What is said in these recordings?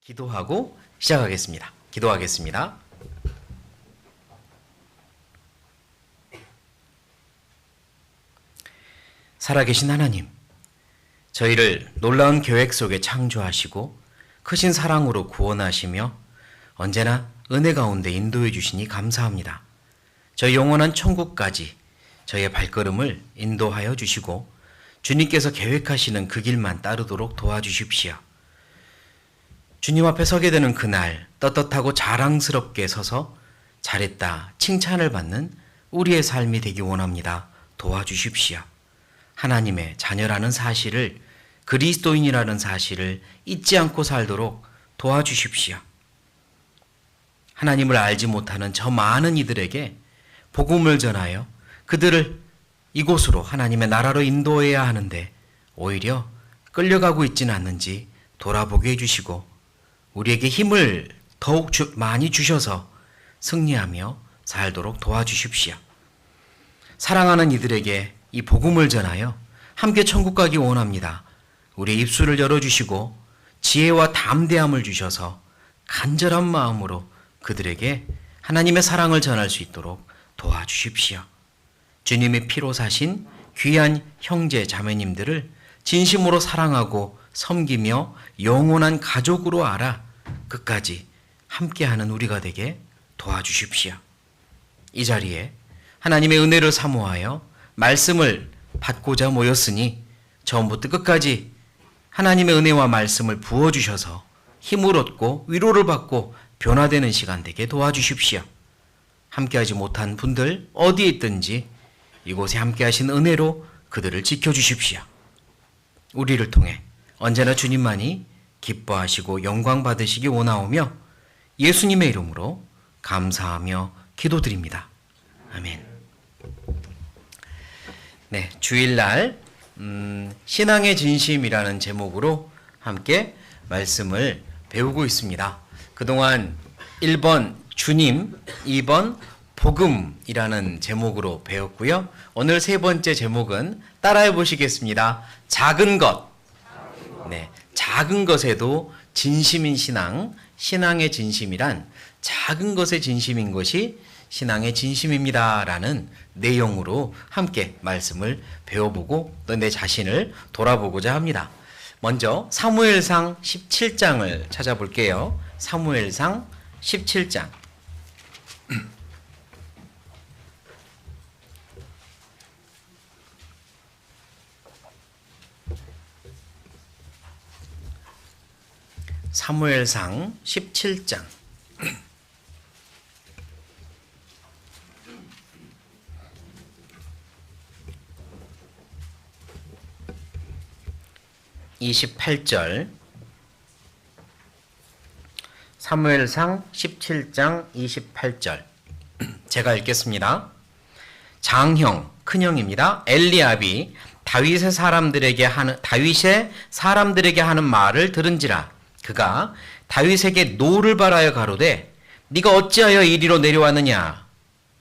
기도하고 시작하겠습니다. 기도하겠습니다. 살아계신 하나님, 저희를 놀라운 계획 속에 창조하시고 크신 사랑으로 구원하시며 언제나 은혜 가운데 인도해 주시니 감사합니다. 저희 영원한 천국까지 저희의 발걸음을 인도하여 주시고 주님께서 계획하시는 그 길만 따르도록 도와주십시오. 주님 앞에 서게 되는 그날 떳떳하고 자랑스럽게 서서 잘했다 칭찬을 받는 우리의 삶이 되기 원합니다. 도와주십시오. 하나님의 자녀라는 사실을, 그리스도인이라는 사실을 잊지 않고 살도록 도와주십시오. 하나님을 알지 못하는 저 많은 이들에게 복음을 전하여 그들을 이곳으로 하나님의 나라로 인도해야 하는데 오히려 끌려가고 있지는 않는지 돌아보게 해주시고 우리에게 힘을 더욱 많이 주셔서 승리하며 살도록 도와주십시오. 사랑하는 이들에게 이 복음을 전하여 함께 천국 가기 원합니다. 우리의 입술을 열어주시고 지혜와 담대함을 주셔서 간절한 마음으로 그들에게 하나님의 사랑을 전할 수 있도록 도와주십시오. 주님의 피로 사신 귀한 형제 자매님들을 진심으로 사랑하고 섬기며 영원한 가족으로 알아 끝까지 함께하는 우리가 되게 도와주십시오. 이 자리에 하나님의 은혜를 사모하여 말씀을 받고자 모였으니 처음부터 끝까지 하나님의 은혜와 말씀을 부어주셔서 힘을 얻고 위로를 받고 변화되는 시간 되게 도와주십시오. 함께하지 못한 분들 어디에 있든지 이곳에 함께하신 은혜로 그들을 지켜주십시오. 우리를 통해 언제나 주님만이 기뻐하시고 영광 받으시기 원하오며 예수님의 이름으로 감사하며 기도드립니다. 아멘. 네, 주일날 신앙의 진심이라는 제목으로 함께 말씀을 배우고 있습니다. 그동안 1번 주님, 2번 복음이라는 제목으로 배웠고요. 오늘 세 번째 제목은 따라해 보시겠습니다. 작은 것. 네, 작은 것에도 진심인 신앙, 신앙의 진심이란 작은 것에 진심인 것이 신앙의 진심입니다. 라는 내용으로 함께 말씀을 배워보고 또 내 자신을 돌아보고자 합니다. 먼저 사무엘상 17장을 찾아볼게요. 사무엘상 17장. 사무엘상 17장 28절 사무엘상 17장 28절 제가 읽겠습니다. 장형, 큰형입니다. 엘리압이 다윗의 사람들에게 하는 말을 들은지라 그가 다윗에게 노를 바라여 가로되 네가 어찌하여 이리로 내려왔느냐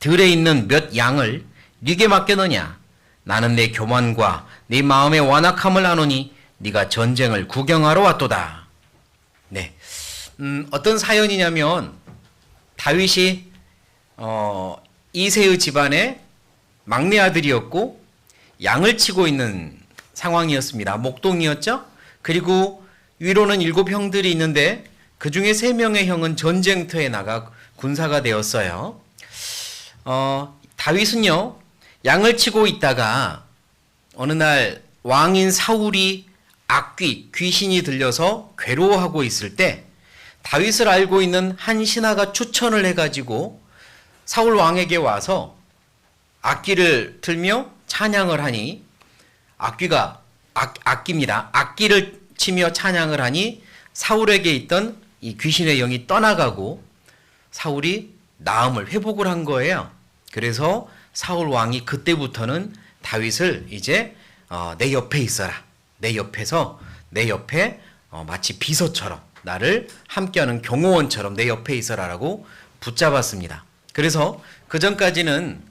들에 있는 몇 양을 네게 맡겼느냐 나는 내 교만과 네 마음의 완악함을 아노니 네가 전쟁을 구경하러 왔도다. 네, 어떤 사연이냐면 다윗이 이새의 집안의 막내 아들이었고 양을 치고 있는 상황이었습니다. 목동이었죠. 그리고 위로는 7형들이 있는데 그 중에 3명의 형은 전쟁터에 나가 군사가 되었어요. 다윗은요 양을 치고 있다가 어느 날 왕인 사울이 귀신이 들려서 괴로워하고 있을 때 다윗을 알고 있는 한 신하가 추천을 해가지고 사울 왕에게 와서 악기를 틀며 찬양을 하니 악기입니다. 악기를 치며 찬양을 하니 사울에게 있던 이 귀신의 영이 떠나가고 사울이 나음을 회복을 한 거예요. 그래서 사울 왕이 그때부터는 다윗을 이제 내 옆에 있어라. 내 옆에 마치 비서처럼 나를 함께하는 경호원처럼 내 옆에 있어라라고 붙잡았습니다. 그래서 그 전까지는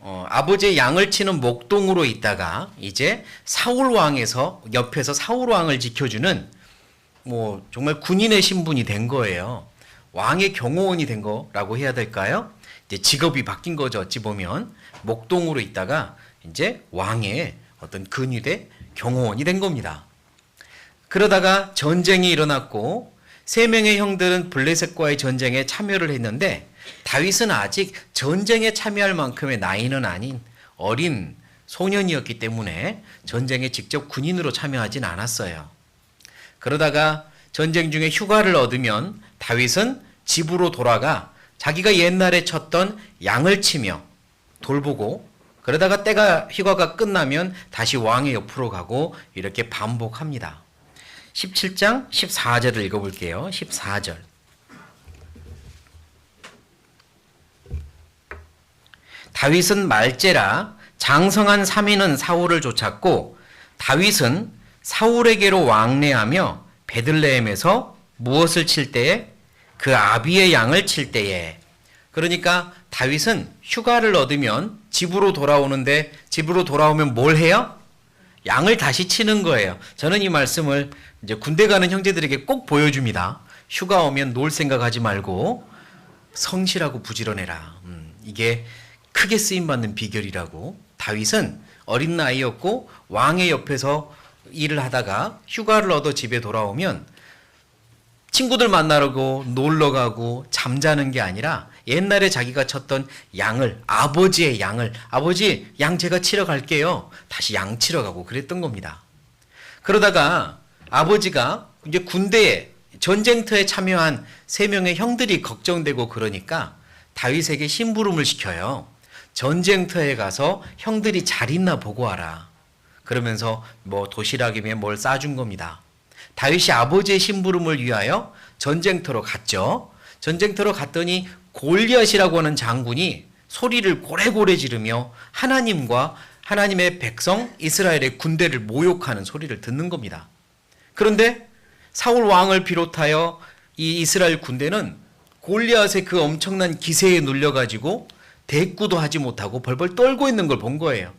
아버지의 양을 치는 목동으로 있다가 이제 사울 왕에서 옆에서 사울 왕을 지켜주는 뭐 정말 군인의 신분이 된 거예요. 왕의 경호원이 된 거라고 해야 될까요? 이제 직업이 바뀐 거죠. 어찌 보면 목동으로 있다가 이제 왕의 어떤 근위대 경호원이 된 겁니다. 그러다가 전쟁이 일어났고 세 명의 형들은 블레셋과의 전쟁에 참여를 했는데 다윗은 아직 전쟁에 참여할 만큼의 나이는 아닌 어린 소년이었기 때문에 전쟁에 직접 군인으로 참여하진 않았어요. 그러다가 전쟁 중에 휴가를 얻으면 다윗은 집으로 돌아가 자기가 옛날에 쳤던 양을 치며 돌보고 그러다가 휴가가 끝나면 다시 왕의 옆으로 가고 이렇게 반복합니다. 17장 14절을 읽어볼게요. 14절. 다윗은 말제라 장성한 3인은 사울을 쫓았고 다윗은 사울에게로 왕래하며 베들레헴에서 무엇을 칠 때에 그 아비의 양을 칠 때에 그러니까 다윗은 휴가를 얻으면 집으로 돌아오는데 집으로 돌아오면 뭘 해요? 양을 다시 치는 거예요. 저는 이 말씀을 이제 군대 가는 형제들에게 꼭 보여줍니다. 휴가 오면 놀 생각하지 말고 성실하고 부지런해라. 이게 크게 쓰임받는 비결이라고. 다윗은 어린 나이였고 왕의 옆에서 일을 하다가 휴가를 얻어 집에 돌아오면 친구들 만나려고 놀러 가고 잠자는 게 아니라 옛날에 자기가 쳤던 양을 아버지의 양을 아버지 양 제가 치러 갈게요. 다시 양 치러 가고 그랬던 겁니다. 그러다가 아버지가 이제 군대에 전쟁터에 참여한 세 명의 형들이 걱정되고 그러니까 다윗에게 심부름을 시켜요. 전쟁터에 가서 형들이 잘 있나 보고 와라. 그러면서 뭐 도시락이면 뭘 싸준 겁니다. 다윗이 아버지의 심부름을 위하여 전쟁터로 갔죠. 전쟁터로 갔더니 골리앗이라고 하는 장군이 소리를 고래고래 지르며 하나님과 하나님의 백성 이스라엘의 군대를 모욕하는 소리를 듣는 겁니다. 그런데 사울 왕을 비롯하여 이 이스라엘 군대는 골리앗의 그 엄청난 기세에 눌려가지고 대꾸도 하지 못하고 벌벌 떨고 있는 걸 본 거예요.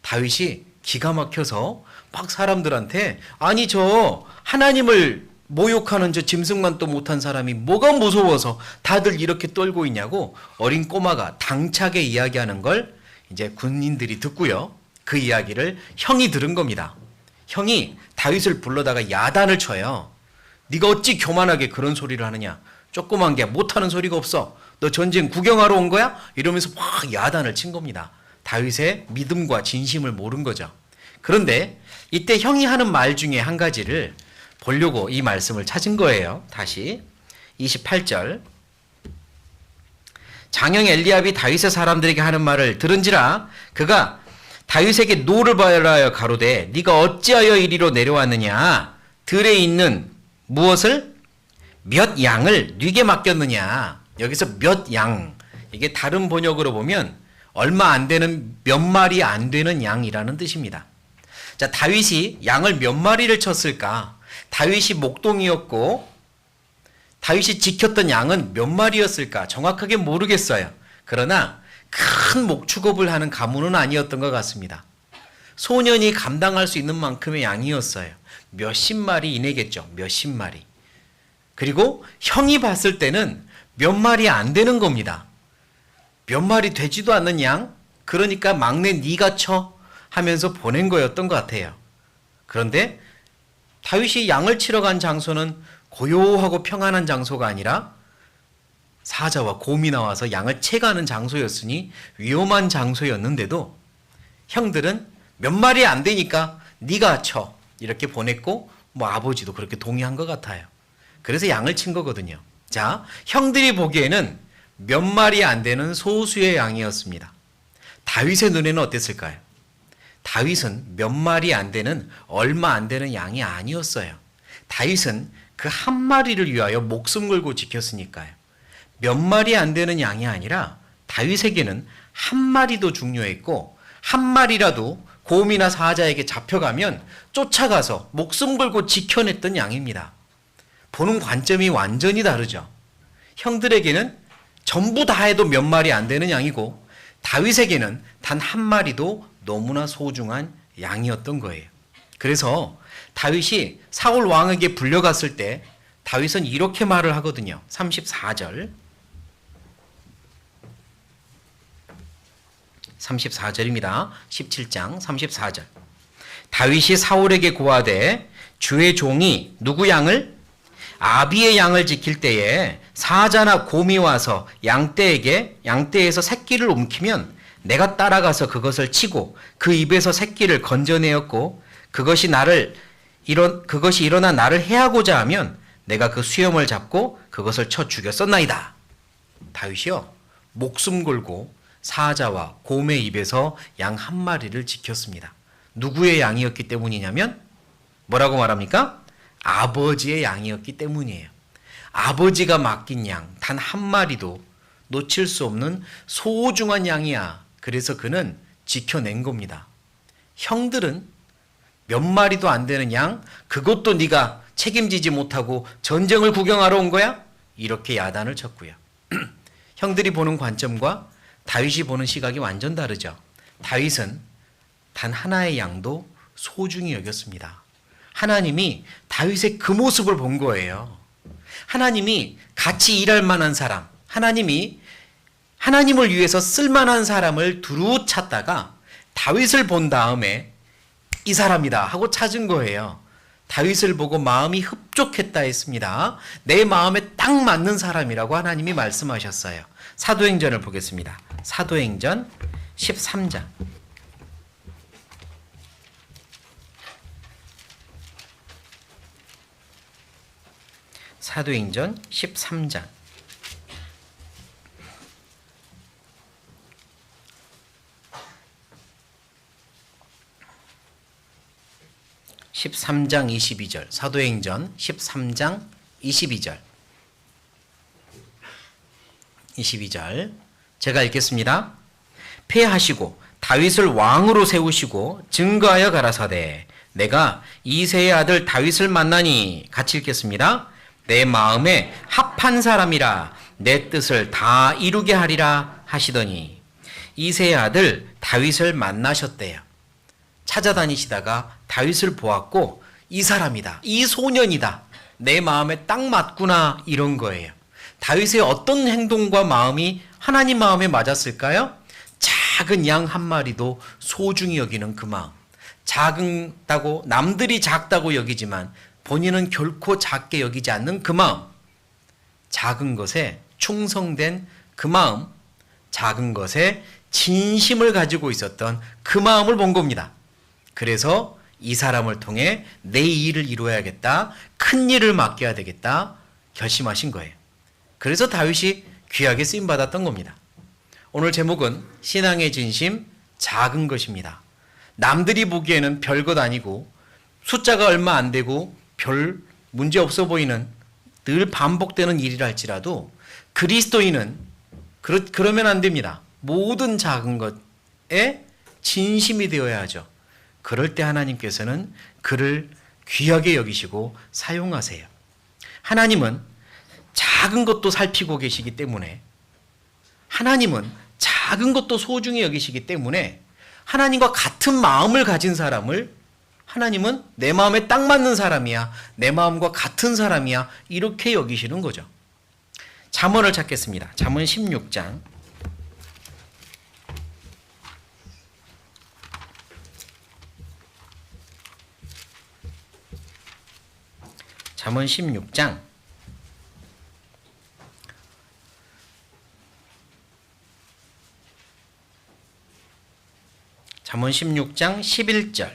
다윗이 기가 막혀서 막 사람들한테 아니 저 하나님을 모욕하는 저 짐승만도 못한 사람이 뭐가 무서워서 다들 이렇게 떨고 있냐고 어린 꼬마가 당차게 이야기하는 걸 이제 군인들이 듣고요. 그 이야기를 형이 들은 겁니다. 형이 다윗을 불러다가 야단을 쳐요. 네가 어찌 교만하게 그런 소리를 하느냐. 조그만 게 못하는 소리가 없어. 너 전쟁 구경하러 온 거야? 이러면서 막 야단을 친 겁니다. 다윗의 믿음과 진심을 모른 거죠. 그런데 이때 형이 하는 말 중에 한 가지를 보려고 이 말씀을 찾은 거예요. 다시 28절 장형 엘리압이 다윗의 사람들에게 하는 말을 들은지라 그가 다윗에게 노를 바라여 가로되 네가 어찌하여 이리로 내려왔느냐 들에 있는 무엇을 몇 양을 네게 맡겼느냐. 여기서 몇 양 이게 다른 번역으로 보면 얼마 안 되는 몇 마리 안 되는 양이라는 뜻입니다. 자, 다윗이 양을 몇 마리를 쳤을까? 다윗이 목동이었고 다윗이 지켰던 양은 몇 마리였을까? 정확하게 모르겠어요. 그러나 큰 목축업을 하는 가문은 아니었던 것 같습니다. 소년이 감당할 수 있는 만큼의 양이었어요. 몇십 마리 이내겠죠. 몇십 마리. 그리고 형이 봤을 때는 몇 마리 안 되는 겁니다. 몇 마리 되지도 않는 양? 그러니까 막내 네가 쳐 하면서 보낸 거였던 것 같아요. 그런데 다윗이 양을 치러 간 장소는 고요하고 평안한 장소가 아니라 사자와 곰이 나와서 양을 채가는 장소였으니 위험한 장소였는데도 형들은 몇 마리 안 되니까 네가 쳐 이렇게 보냈고 뭐 아버지도 그렇게 동의한 것 같아요. 그래서 양을 친 거거든요. 자, 형들이 보기에는 몇 마리 안 되는 소수의 양이었습니다. 다윗의 눈에는 어땠을까요? 다윗은 몇 마리 안 되는 얼마 안 되는 양이 아니었어요. 다윗은 그 한 마리를 위하여 목숨 걸고 지켰으니까요. 몇 마리 안 되는 양이 아니라 다윗에게는 한 마리도 중요했고 한 마리라도 곰이나 사자에게 잡혀가면 쫓아가서 목숨 걸고 지켜냈던 양입니다. 보는 관점이 완전히 다르죠. 형들에게는 전부 다 해도 몇 마리 안 되는 양이고 다윗에게는 단 한 마리도 너무나 소중한 양이었던 거예요. 그래서 다윗이 사울 왕에게 불려갔을 때 다윗은 이렇게 말을 하거든요. 34절. 34절입니다. 17장 34절. 다윗이 사울에게 고하되 주의 종이 누구 양을? 아비의 양을 지킬 때에 사자나 곰이 와서 양떼에서 새끼를 움키면 내가 따라가서 그것을 치고 그 입에서 새끼를 건져내었고 그것이 일어나 나를 해하고자 하면 내가 그 수염을 잡고 그것을 쳐 죽였었나이다. 다윗이요, 목숨 걸고 사자와 곰의 입에서 양 한 마리를 지켰습니다. 누구의 양이었기 때문이냐면 뭐라고 말합니까? 아버지의 양이었기 때문이에요. 아버지가 맡긴 양 단 한 마리도 놓칠 수 없는 소중한 양이야. 그래서 그는 지켜낸 겁니다. 형들은 몇 마리도 안 되는 양, 그것도 네가 책임지지 못하고 전쟁을 구경하러 온 거야? 이렇게 야단을 쳤고요. 형들이 보는 관점과 다윗이 보는 시각이 완전 다르죠. 다윗은 단 하나의 양도 소중히 여겼습니다. 하나님이 다윗의 그 모습을 본 거예요. 하나님이 같이 일할 만한 사람, 하나님이 하나님을 위해서 쓸만한 사람을 두루 찾다가 다윗을 본 다음에 이 사람이다 하고 찾은 거예요. 다윗을 보고 마음이 흡족했다 했습니다. 내 마음에 딱 맞는 사람이라고 하나님이 말씀하셨어요. 사도행전을 보겠습니다. 사도행전 13장. 사도행전 13장. 13장 22절. 사도행전 13장 22절. 22절. 제가 읽겠습니다. 폐하시고 다윗을 왕으로 세우시고 증거하여 가라사대 내가 이새의 아들 다윗을 만나니, 같이 읽겠습니다. 내 마음에 합한 사람이라 내 뜻을 다 이루게 하리라 하시더니, 이새의 아들 다윗을 만나셨대요. 찾아다니시다가 다윗을 보았고 이 사람이다, 이 소년이다, 내 마음에 딱 맞구나, 이런 거예요. 다윗의 어떤 행동과 마음이 하나님 마음에 맞았을까요? 작은 양 한 마리도 소중히 여기는 그 마음. 작다고, 남들이 작다고 여기지만 본인은 결코 작게 여기지 않는 그 마음. 작은 것에 충성된 그 마음. 작은 것에 진심을 가지고 있었던 그 마음을 본 겁니다. 그래서 이 사람을 통해 내 일을 이루어야겠다, 큰 일을 맡겨야 되겠다 결심하신 거예요. 그래서 다윗이 귀하게 쓰임받았던 겁니다. 오늘 제목은 신앙의 진심, 작은 것입니다. 남들이 보기에는 별것 아니고 숫자가 얼마 안 되고 별 문제 없어 보이는 늘 반복되는 일이라 할지라도 그리스도인은 그러면 안 됩니다. 모든 작은 것에 진심이 되어야 하죠. 그럴 때 하나님께서는 그를 귀하게 여기시고 사용하세요. 하나님은 작은 것도 살피고 계시기 때문에, 하나님은 작은 것도 소중히 여기시기 때문에 하나님과 같은 마음을 가진 사람을 하나님은 내 마음에 딱 맞는 사람이야, 내 마음과 같은 사람이야, 이렇게 여기시는 거죠. 잠언을 찾겠습니다. 잠언 16장. 잠언 16장. 잠언 16장 11절.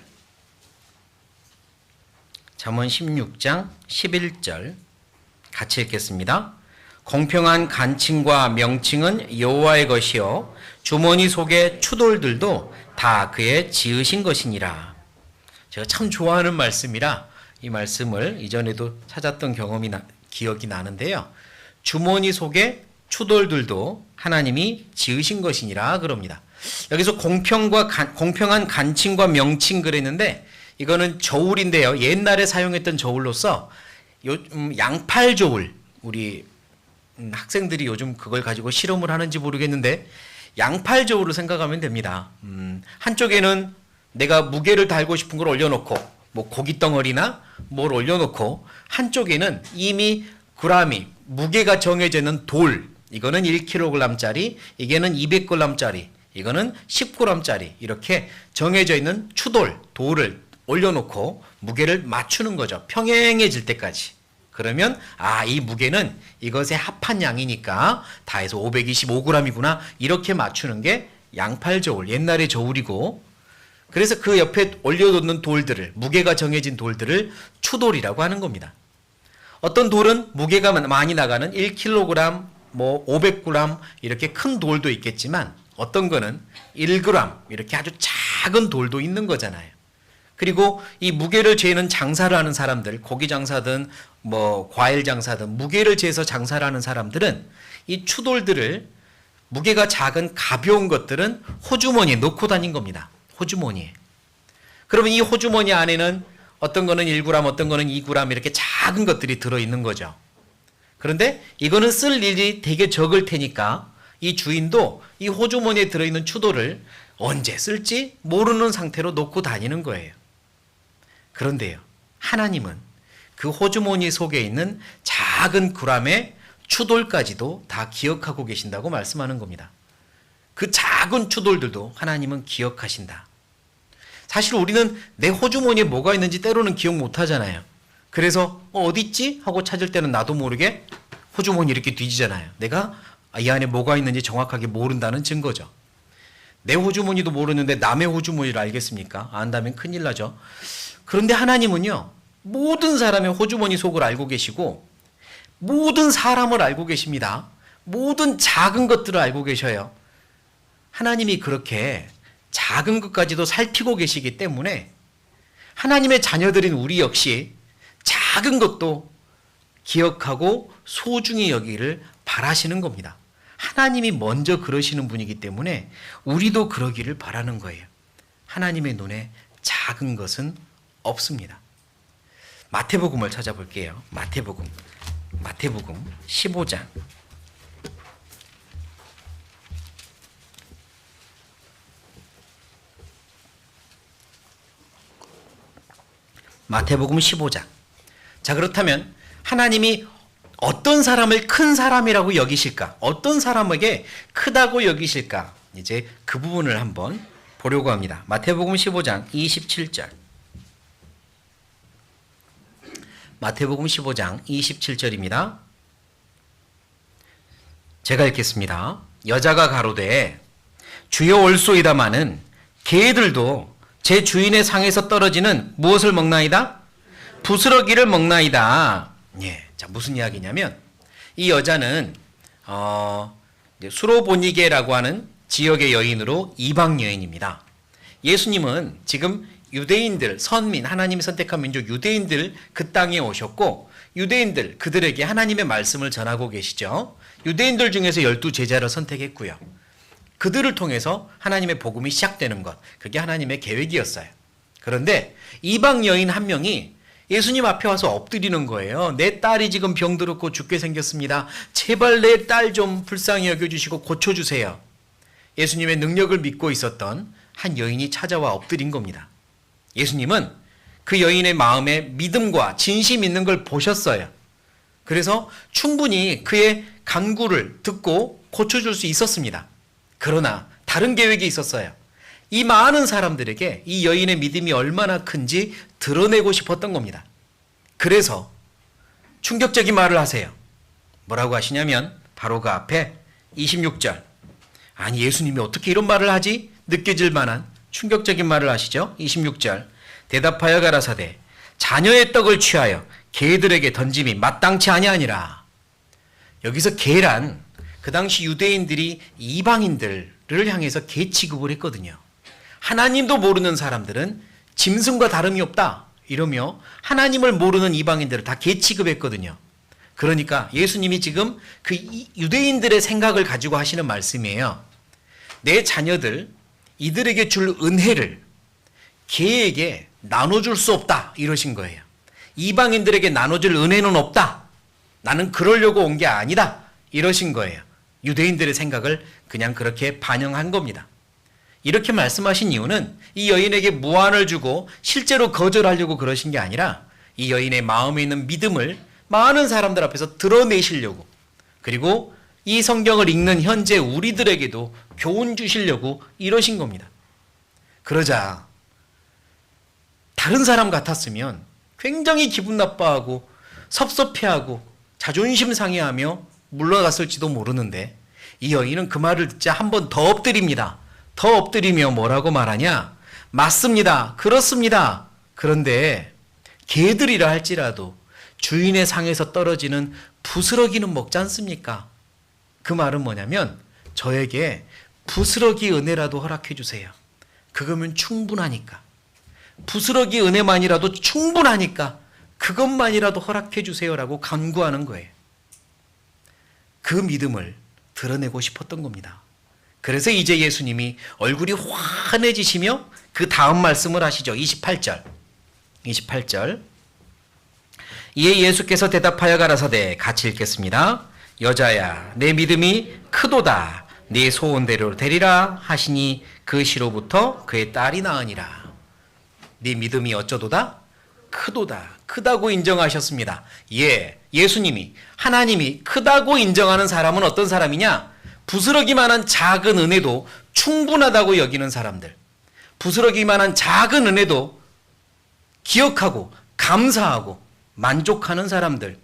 잠언 16장 11절 같이 읽겠습니다. 공평한 간칭과 명칭은 여호와의 것이요 주머니 속의 추돌들도 다 그의 지으신 것이니라. 제가 참 좋아하는 말씀이라 이 말씀을 이전에도 찾았던 기억이 나는데요. 주머니 속의 추돌들도 하나님이 지으신 것이니라 그럽니다. 여기서 공평한 간칭과 명칭 그랬는데 이거는 저울인데요. 옛날에 사용했던 저울로서 양팔 저울, 우리 학생들이 요즘 그걸 가지고 실험을 하는지 모르겠는데 양팔 저울로 생각하면 됩니다. 한쪽에는 내가 무게를 달고 싶은 걸 올려놓고 뭐 고기 덩어리나 뭘 올려놓고 한쪽에는 이미 그람이 무게가 정해져 있는 돌, 이거는 1kg짜리, 이게는 200g짜리, 이거는 10g짜리 이렇게 정해져 있는 추돌, 돌을 올려놓고 무게를 맞추는 거죠. 평행해질 때까지. 그러면 이 무게는 이것에 합한 양이니까 다 해서 525g이구나 이렇게 맞추는 게 양팔 저울, 옛날의 저울이고, 그래서 그 옆에 올려놓는 돌들을, 무게가 정해진 돌들을 추돌이라고 하는 겁니다. 어떤 돌은 무게가 많이 나가는 1kg, 뭐 500g 이렇게 큰 돌도 있겠지만 어떤 거는 1g 이렇게 아주 작은 돌도 있는 거잖아요. 그리고 이 무게를 재는 장사를 하는 사람들, 고기 장사든 뭐 과일 장사든 무게를 재서 장사를 하는 사람들은 이 추돌들을, 무게가 작은 가벼운 것들은 호주머니에 넣고 다닌 겁니다. 호주머니에. 그러면 이 호주머니 안에는 어떤 거는 1g, 어떤 거는 2g 이렇게 작은 것들이 들어있는 거죠. 그런데 이거는 쓸 일이 되게 적을 테니까 이 주인도 이 호주머니에 들어있는 추돌을 언제 쓸지 모르는 상태로 놓고 다니는 거예요. 그런데요, 하나님은 그 호주머니 속에 있는 작은 그람의 추돌까지도 다 기억하고 계신다고 말씀하는 겁니다. 그 작은 추돌들도 하나님은 기억하신다. 사실 우리는 내 호주머니에 뭐가 있는지 때로는 기억 못 하잖아요. 그래서 어디 있지? 하고 찾을 때는 나도 모르게 호주머니 이렇게 뒤지잖아요. 내가 이 안에 뭐가 있는지 정확하게 모른다는 증거죠. 내 호주머니도 모르는데 남의 호주머니를 알겠습니까? 안다면 큰일 나죠. 그런데 하나님은요, 모든 사람의 호주머니 속을 알고 계시고 모든 사람을 알고 계십니다. 모든 작은 것들을 알고 계셔요. 하나님이 그렇게 작은 것까지도 살피고 계시기 때문에 하나님의 자녀들인 우리 역시 작은 것도 기억하고 소중히 여기를 바라시는 겁니다. 하나님이 먼저 그러시는 분이기 때문에 우리도 그러기를 바라는 거예요. 하나님의 눈에 작은 것은 없습니다. 마태복음을 찾아볼게요. 마태복음 15장. 마태복음 15장. 자, 그렇다면 하나님이 어떤 사람을 큰 사람이라고 여기실까? 어떤 사람에게 크다고 여기실까? 이제 그 부분을 한번 보려고 합니다. 마태복음 15장 27절. 마태복음 15장 27절입니다. 제가 읽겠습니다. 여자가 가로되 주여 올소이다마는 개들도 제 주인의 상에서 떨어지는 무엇을 먹나이다? 부스러기를 먹나이다. 예, 자, 무슨 이야기냐면 이 여자는 수로보니게라고 하는 지역의 여인으로 이방 여인입니다. 예수님은 지금 유대인들, 선민, 하나님이 선택한 민족 유대인들 그 땅에 오셨고 유대인들 그들에게 하나님의 말씀을 전하고 계시죠. 유대인들 중에서 12제자를 선택했고요. 그들을 통해서 하나님의 복음이 시작되는 것, 그게 하나님의 계획이었어요. 그런데 이방 여인 한 명이 예수님 앞에 와서 엎드리는 거예요. 내 딸이 지금 병들었고 죽게 생겼습니다. 제발 내 딸 좀 불쌍히 여겨주시고 고쳐주세요. 예수님의 능력을 믿고 있었던 한 여인이 찾아와 엎드린 겁니다. 예수님은 그 여인의 마음에 믿음과 진심 있는 걸 보셨어요. 그래서 충분히 그의 간구를 듣고 고쳐줄 수 있었습니다. 그러나 다른 계획이 있었어요. 이 많은 사람들에게 이 여인의 믿음이 얼마나 큰지 드러내고 싶었던 겁니다. 그래서 충격적인 말을 하세요. 뭐라고 하시냐면 바로 그 앞에 26절. 아니, 예수님이 어떻게 이런 말을 하지? 느껴질 만한 충격적인 말을 하시죠. 26절. 대답하여 가라사대 자녀의 떡을 취하여 개들에게 던짐이 마땅치 아니하니라. 여기서 개란 그 당시 유대인들이 이방인들을 향해서 개 취급을 했거든요. 하나님도 모르는 사람들은 짐승과 다름이 없다 이러며 하나님을 모르는 이방인들을 다 개 취급했거든요. 그러니까 예수님이 지금 그 유대인들의 생각을 가지고 하시는 말씀이에요. 내 자녀들 이들에게 줄 은혜를 개에게 나눠줄 수 없다 이러신 거예요. 이방인들에게 나눠줄 은혜는 없다. 나는 그러려고 온 게 아니다 이러신 거예요. 유대인들의 생각을 그냥 그렇게 반영한 겁니다. 이렇게 말씀하신 이유는 이 여인에게 무한을 주고 실제로 거절하려고 그러신 게 아니라 이 여인의 마음에 있는 믿음을 많은 사람들 앞에서 드러내시려고, 그리고 이 성경을 읽는 현재 우리들에게도 교훈 주시려고 이러신 겁니다. 그러자 다른 사람 같았으면 굉장히 기분 나빠하고 섭섭해하고 자존심 상해하며 물러갔을지도 모르는데, 이 여인은 그 말을 듣자 한 번 더 엎드립니다. 더 엎드리며 뭐라고 말하냐? 맞습니다. 그렇습니다. 그런데 개들이라 할지라도 주인의 상에서 떨어지는 부스러기는 먹지 않습니까? 그 말은 뭐냐면 저에게 부스러기 은혜라도 허락해 주세요. 그거면 충분하니까. 부스러기 은혜만이라도 충분하니까 그것만이라도 허락해 주세요라고 간구하는 거예요. 그 믿음을 드러내고 싶었던 겁니다. 그래서 이제 예수님이 얼굴이 환해지시며 그 다음 말씀을 하시죠. 28절. 이에 예수께서 대답하여 가라사대, 같이 읽겠습니다. 여자야, 내 믿음이 크도다. 네 소원대로 되리라 하시니 그 시로부터 그의 딸이 나으니라. 네 믿음이 어쩌도다? 크도다. 크다고 인정하셨습니다. 예수님이, 하나님이 크다고 인정하는 사람은 어떤 사람이냐? 부스러기만한 작은 은혜도 충분하다고 여기는 사람들, 부스러기만한 작은 은혜도 기억하고 감사하고 만족하는 사람들,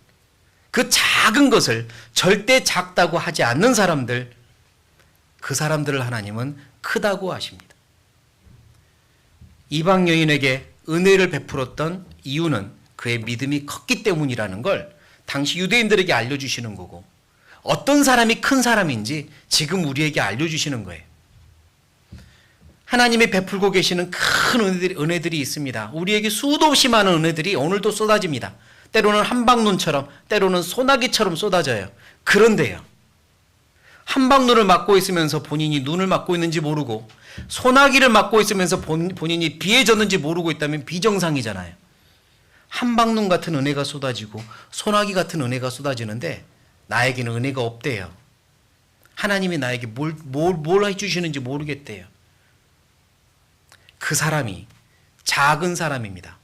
그 작은 것을 절대 작다고 하지 않는 사람들, 그 사람들을 하나님은 크다고 하십니다. 이방 여인에게 은혜를 베풀었던 이유는 그의 믿음이 컸기 때문이라는 걸 당시 유대인들에게 알려주시는 거고, 어떤 사람이 큰 사람인지 지금 우리에게 알려주시는 거예요. 하나님이 베풀고 계시는 큰 은혜들이 있습니다. 우리에게 수도 없이 많은 은혜들이 오늘도 쏟아집니다. 때로는 한방눈처럼, 때로는 소나기처럼 쏟아져요. 그런데요, 한방눈을 맞고 있으면서 본인이 눈을 맞고 있는지 모르고, 소나기를 맞고 있으면서 본인이 비에 젖는지 모르고 있다면 비정상이잖아요. 한방눈 같은 은혜가 쏟아지고 소나기 같은 은혜가 쏟아지는데 나에게는 은혜가 없대요. 하나님이 나에게 뭘 해주시는지 모르겠대요. 그 사람이 작은 사람입니다.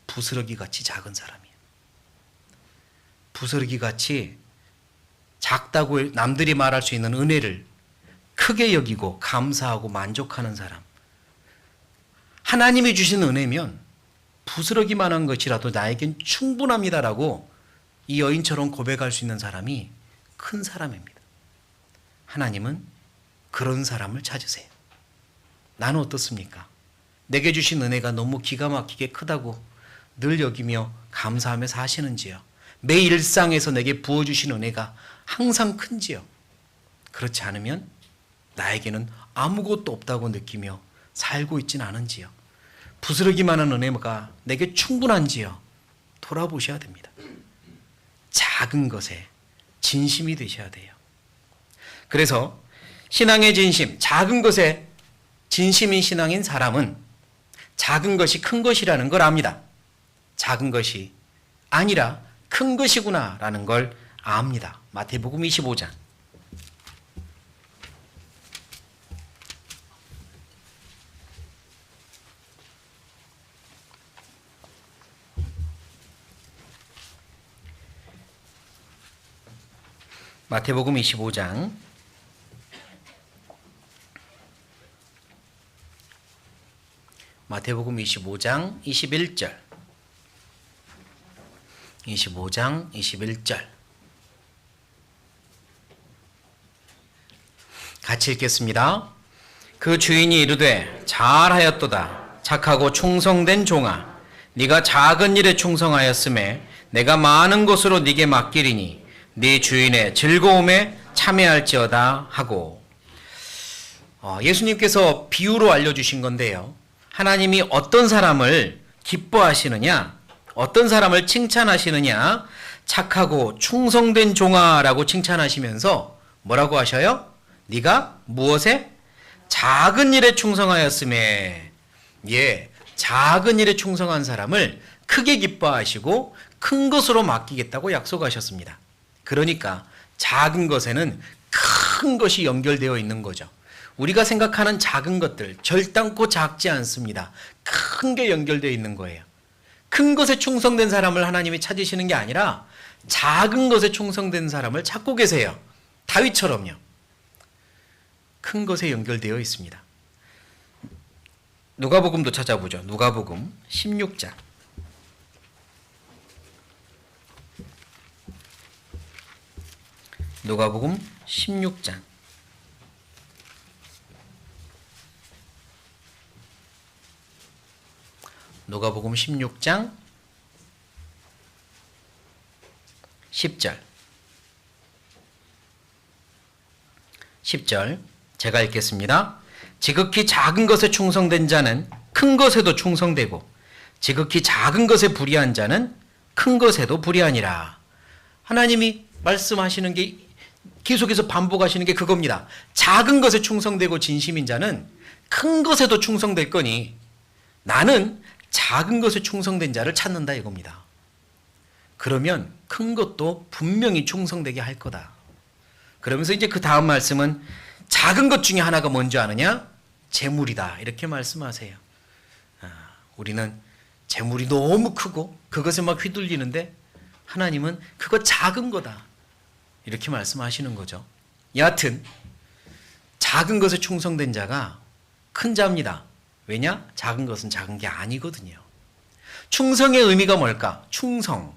부스러기같이 작은 사람이에요. 부스러기같이 작다고 남들이 말할 수 있는 은혜를 크게 여기고 감사하고 만족하는 사람. 하나님이 주신 은혜면 부스러기만한 것이라도 나에겐 충분합니다라고 이 여인처럼 고백할 수 있는 사람이 큰 사람입니다. 하나님은 그런 사람을 찾으세요. 나는 어떻습니까? 내게 주신 은혜가 너무 기가 막히게 크다고 늘 여기며 감사하며 사시는지요? 매 일상에서 내게 부어주신 은혜가 항상 큰지요? 그렇지 않으면 나에게는 아무것도 없다고 느끼며 살고 있진 않은지요? 부스러기만한 은혜가 내게 충분한지요? 돌아보셔야 됩니다. 작은 것에 진심이 되셔야 돼요. 그래서 신앙의 진심, 작은 것에 진심인 신앙인 사람은 작은 것이 큰 것이라는 걸 압니다. 작은 것이 아니라 큰 것이구나라는 걸 압니다. 마태복음 25장. 마태복음 25장 21절. 25장 21절. 같이 읽겠습니다. 그 주인이 이르되 잘하였도다. 착하고 충성된 종아, 네가 작은 일에 충성하였음에 내가 많은 것으로 네게 맡기리니 네 주인의 즐거움에 참여할지어다 하고, 예수님께서 비유로 알려주신 건데요. 하나님이 어떤 사람을 기뻐하시느냐, 어떤 사람을 칭찬하시느냐, 착하고 충성된 종아라고 칭찬하시면서 뭐라고 하셔요? 네가 무엇에? 작은 일에 충성하였음에. 작은 일에 충성한 사람을 크게 기뻐하시고 큰 것으로 맡기겠다고 약속하셨습니다. 그러니까 작은 것에는 큰 것이 연결되어 있는 거죠. 우리가 생각하는 작은 것들 절단코 작지 않습니다. 큰 게 연결되어 있는 거예요. 큰 것에 충성된 사람을 하나님이 찾으시는 게 아니라 작은 것에 충성된 사람을 찾고 계세요. 다윗처럼요. 큰 것에 연결되어 있습니다. 누가복음도 찾아보죠. 누가복음 16장. 누가복음 16장. 누가복음 16장 10절. 10절 제가 읽겠습니다. 지극히 작은 것에 충성된 자는 큰 것에도 충성되고 지극히 작은 것에 불의한 자는 큰 것에도 불의하니라. 하나님이 말씀하시는 게 계속해서 반복하시는 게 그겁니다. 작은 것에 충성되고 진심인 자는 큰 것에도 충성될 거니 나는 작은 것에 충성된 자를 찾는다 이겁니다. 그러면 큰 것도 분명히 충성되게 할 거다. 그러면서 이제 그 다음 말씀은 작은 것 중에 하나가 뭔지 아느냐? 재물이다. 이렇게 말씀하세요. 우리는 재물이 너무 크고 그것에 막 휘둘리는데 하나님은 그거 작은 거다. 이렇게 말씀하시는 거죠. 여하튼 작은 것에 충성된 자가 큰 자입니다. 왜냐? 작은 것은 작은 게 아니거든요. 충성의 의미가 뭘까? 충성.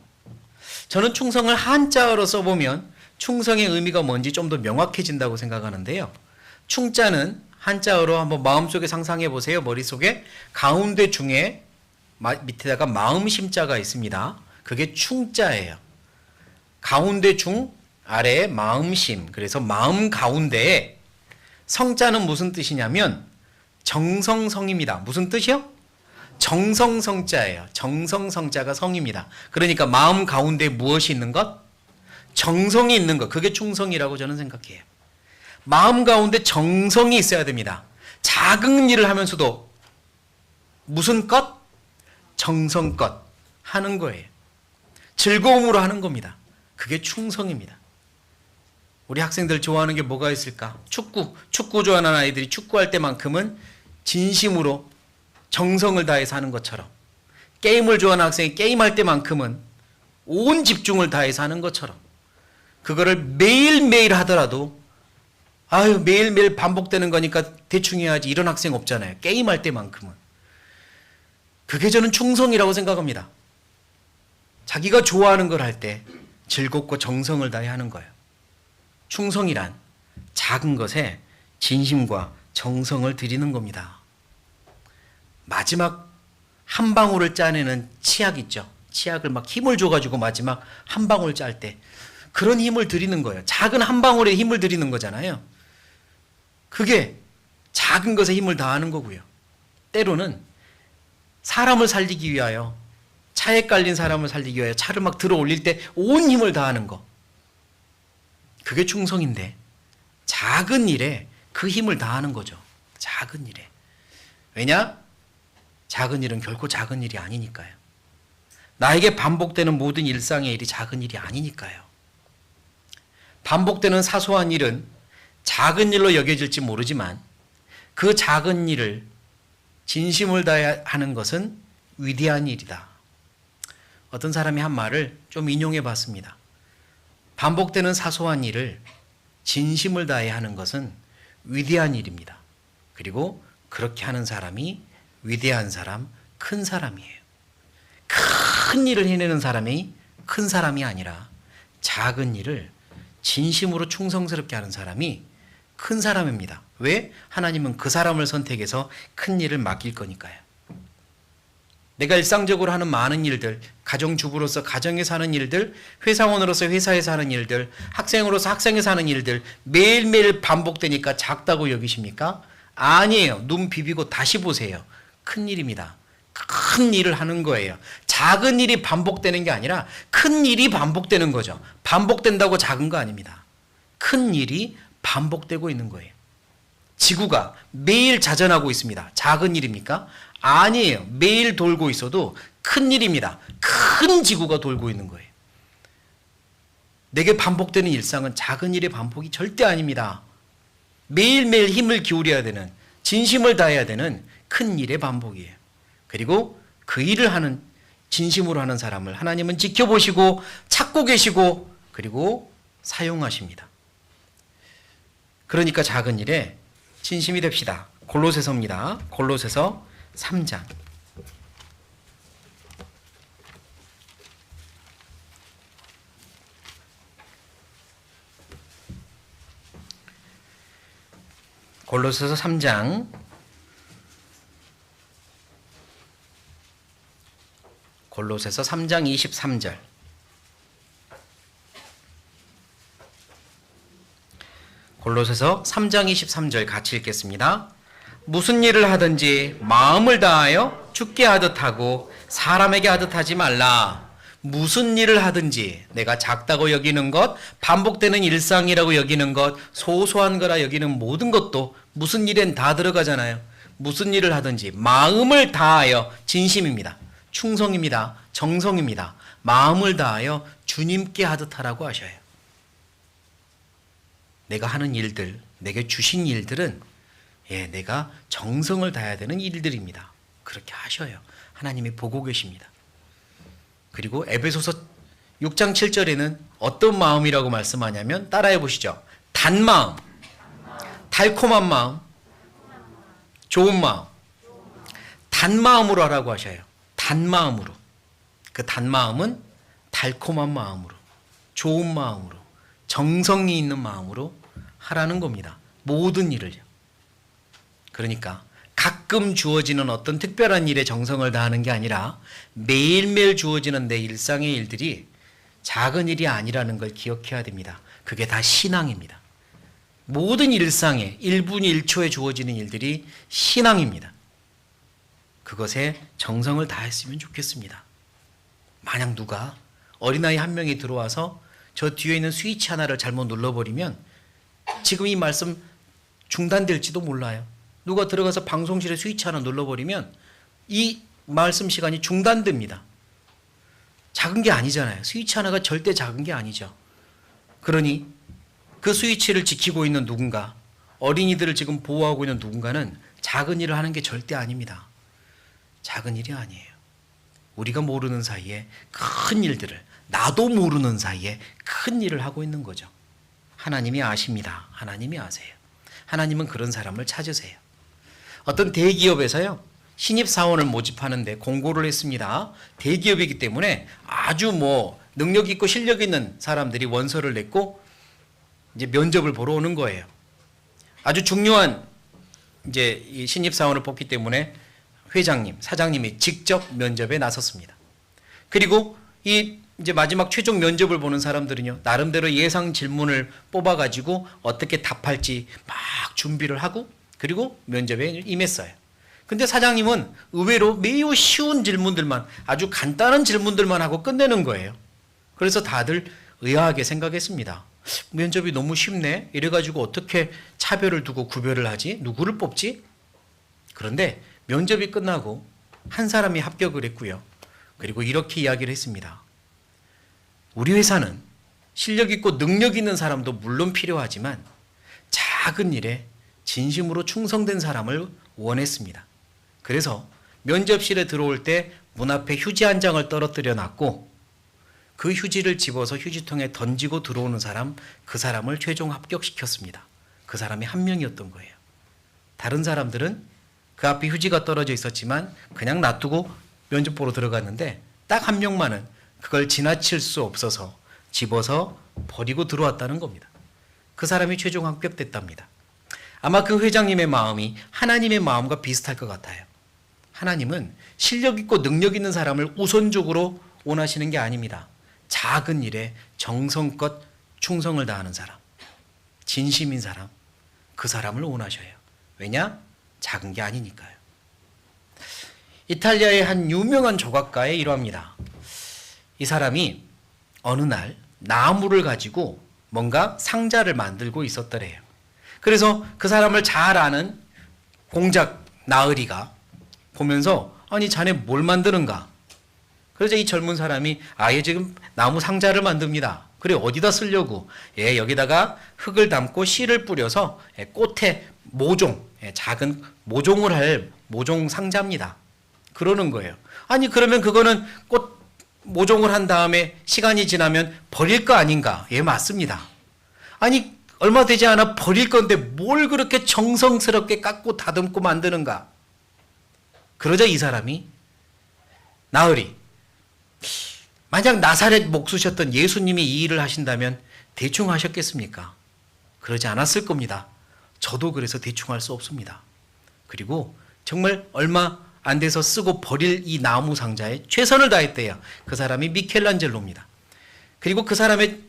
저는 충성을 한자어로 써보면 충성의 의미가 뭔지 좀 더 명확해진다고 생각하는데요. 충자는 한자어로 한번 마음속에 상상해 보세요. 머릿속에 가운데 중에 밑에다가 마음심자가 있습니다. 그게 충자예요. 가운데 중, 아래에 마음심. 그래서 마음 가운데에 성자는 무슨 뜻이냐면 정성성입니다. 무슨 뜻이요? 정성성자예요. 정성성자가 성입니다. 그러니까 마음 가운데 무엇이 있는 것? 정성이 있는 것. 그게 충성이라고 저는 생각해요. 마음 가운데 정성이 있어야 됩니다. 작은 일을 하면서도 무슨 것? 정성껏 하는 거예요. 즐거움으로 하는 겁니다. 그게 충성입니다. 우리 학생들 좋아하는 게 뭐가 있을까? 축구 좋아하는 아이들이 축구할 때만큼은 진심으로 정성을 다해서 하는 것처럼, 게임을 좋아하는 학생이 게임할 때만큼은 온 집중을 다해서 하는 것처럼, 그거를 매일매일 하더라도 매일매일 반복되는 거니까 대충 해야지 이런 학생 없잖아요. 게임할 때만큼은. 그게 저는 충성이라고 생각합니다. 자기가 좋아하는 걸 할 때 즐겁고 정성을 다해 하는 거예요. 충성이란 작은 것에 진심과 정성을 들이는 겁니다. 마지막 한 방울을 짜내는 치약 있죠. 치약을 막 힘을 줘가지고 마지막 한 방울 짤 때 그런 힘을 들이는 거예요. 작은 한 방울에 힘을 들이는 거잖아요. 그게 작은 것에 힘을 다하는 거고요. 때로는 사람을 살리기 위하여, 차에 깔린 사람을 살리기 위하여 차를 막 들어 올릴 때 온 힘을 다하는 거. 그게 충성인데 작은 일에 그 힘을 다하는 거죠. 작은 일에. 왜냐? 작은 일은 결코 작은 일이 아니니까요. 나에게 반복되는 모든 일상의 일이 작은 일이 아니니까요. 반복되는 사소한 일은 작은 일로 여겨질지 모르지만 그 작은 일을 진심을 다해 하는 것은 위대한 일이다. 어떤 사람이 한 말을 좀 인용해 봤습니다. 반복되는 사소한 일을 진심을 다해 하는 것은 위대한 일입니다. 그리고 그렇게 하는 사람이 위대한 사람, 큰 사람이에요. 큰 일을 해내는 사람이 큰 사람이 아니라 작은 일을 진심으로 충성스럽게 하는 사람이 큰 사람입니다. 왜? 하나님은 그 사람을 선택해서 큰 일을 맡길 거니까요. 내가 일상적으로 하는 많은 일들, 가정주부로서 가정에서 하는 일들, 회사원으로서 회사에서 하는 일들, 학생으로서 학생에서 하는 일들 매일매일 반복되니까 작다고 여기십니까? 아니에요. 눈 비비고 다시 보세요. 큰 일입니다. 큰 일을 하는 거예요. 작은 일이 반복되는 게 아니라 큰 일이 반복되는 거죠. 반복된다고 작은 거 아닙니다. 큰 일이 반복되고 있는 거예요. 지구가 매일 자전하고 있습니다. 작은 일입니까? 아니에요. 매일 돌고 있어도 큰 일입니다. 큰 지구가 돌고 있는 거예요. 내게 반복되는 일상은 작은 일의 반복이 절대 아닙니다. 매일매일 힘을 기울여야 되는, 진심을 다해야 되는 큰 일의 반복이에요. 그리고 그 일을 하는, 진심으로 하는 사람을 하나님은 지켜보시고 찾고 계시고 그리고 사용하십니다. 그러니까 작은 일에 진심이 됩시다. 골로새서입니다. 골로새서 3장. 골로새서 3장 23절. 골로새서 3장 23절 같이 읽겠습니다. 무슨 일을 하든지 마음을 다하여 주께 하듯 하고 사람에게 하듯 하지 말라. 무슨 일을 하든지, 내가 작다고 여기는 것, 반복되는 일상이라고 여기는 것, 소소한 거라 여기는 모든 것도 무슨 일엔 다 들어가잖아요. 무슨 일을 하든지 마음을 다하여, 진심입니다. 충성입니다. 정성입니다. 마음을 다하여 주님께 하듯 하라고 하셔요. 내가 하는 일들, 내게 주신 일들은 내가 정성을 다해야 되는 일들입니다. 그렇게 하셔요. 하나님이 보고 계십니다. 그리고 에베소서 6장 7절에는 어떤 마음이라고 말씀하냐면, 따라해 보시죠. 단마음, 달콤한 마음, 좋은 마음. 단마음으로 하라고 하셔요. 단마음으로. 그 단마음은 달콤한 마음으로, 좋은 마음으로, 정성이 있는 마음으로 하라는 겁니다. 모든 일을요. 그러니까 가끔 주어지는 어떤 특별한 일에 정성을 다하는 게 아니라 매일매일 주어지는 내 일상의 일들이 작은 일이 아니라는 걸 기억해야 됩니다. 그게 다 신앙입니다. 모든 일상에 1분 1초에 주어지는 일들이 신앙입니다. 그것에 정성을 다했으면 좋겠습니다. 만약 누가 어린아이 한 명이 들어와서 저 뒤에 있는 스위치 하나를 잘못 눌러버리면 지금 이 말씀 중단될지도 몰라요. 누가 들어가서 방송실에 스위치 하나 눌러버리면 이 말씀 시간이 중단됩니다. 작은 게 아니잖아요. 스위치 하나가 절대 작은 게 아니죠. 그러니 그 스위치를 지키고 있는 누군가, 어린이들을 지금 보호하고 있는 누군가는 작은 일을 하는 게 절대 아닙니다. 작은 일이 아니에요. 우리가 모르는 사이에 큰 일들을, 나도 모르는 사이에 큰 일을 하고 있는 거죠. 하나님이 아십니다. 하나님이 아세요. 하나님은 그런 사람을 찾으세요. 어떤 대기업에서요, 신입사원을 모집하는데 공고를 했습니다. 대기업이기 때문에 아주 능력 있고 실력 있는 사람들이 원서를 냈고 이제 면접을 보러 오는 거예요. 아주 중요한 이제 이 신입사원을 뽑기 때문에 회장님, 사장님이 직접 면접에 나섰습니다. 그리고 이제 마지막 최종 면접을 보는 사람들은요, 나름대로 예상 질문을 뽑아가지고 어떻게 답할지 막 준비를 하고 그리고 면접에 임했어요. 근데 사장님은 의외로 매우 쉬운 질문들만, 아주 간단한 질문들만 하고 끝내는 거예요. 그래서 다들 의아하게 생각했습니다. 면접이 너무 쉽네? 이래가지고 어떻게 차별을 두고 구별을 하지? 누구를 뽑지? 그런데 면접이 끝나고 한 사람이 합격을 했고요. 그리고 이렇게 이야기를 했습니다. 우리 회사는 실력 있고 능력 있는 사람도 물론 필요하지만 작은 일에 진심으로 충성된 사람을 원했습니다. 그래서 면접실에 들어올 때 문 앞에 휴지 한 장을 떨어뜨려 놨고 그 휴지를 집어서 휴지통에 던지고 들어오는 사람, 그 사람을 최종 합격시켰습니다. 그 사람이 한 명이었던 거예요. 다른 사람들은 그 앞에 휴지가 떨어져 있었지만 그냥 놔두고 면접 보러 들어갔는데 딱 한 명만은 그걸 지나칠 수 없어서 집어서 버리고 들어왔다는 겁니다. 그 사람이 최종 합격됐답니다. 아마 그 회장님의 마음이 하나님의 마음과 비슷할 것 같아요. 하나님은 실력 있고 능력 있는 사람을 우선적으로 원하시는 게 아닙니다. 작은 일에 정성껏 충성을 다하는 사람, 진심인 사람, 그 사람을 원하셔요. 왜냐? 작은 게 아니니까요. 이탈리아의 한 유명한 조각가의 일화입니다. 이 사람이 어느 날 나무를 가지고 뭔가 상자를 만들고 있었더래요. 그래서 그 사람을 잘 아는 공작 나으리가 보면서 아니 자네 뭘 만드는가? 그래서 이 젊은 사람이 아예 지금 나무 상자를 만듭니다. 그래, 어디다 쓰려고? 예, 여기다가 흙을 담고 씨를 뿌려서 꽃에 모종, 작은 모종을 할 모종 상자입니다. 그러는 거예요. 아니, 그러면 그거는 꽃 모종을 한 다음에 시간이 지나면 버릴 거 아닌가? 예, 맞습니다. 아니, 얼마 되지 않아 버릴 건데 뭘 그렇게 정성스럽게 깎고 다듬고 만드는가? 그러자 이 사람이, 나으리, 만약 나사렛 목수셨던 예수님이 이 일을 하신다면 대충 하셨겠습니까? 그러지 않았을 겁니다. 저도 그래서 대충 할 수 없습니다. 그리고 정말 얼마 안 돼서 쓰고 버릴 이 나무 상자에 최선을 다했대요. 그 사람이 미켈란젤로입니다. 그리고 그 사람의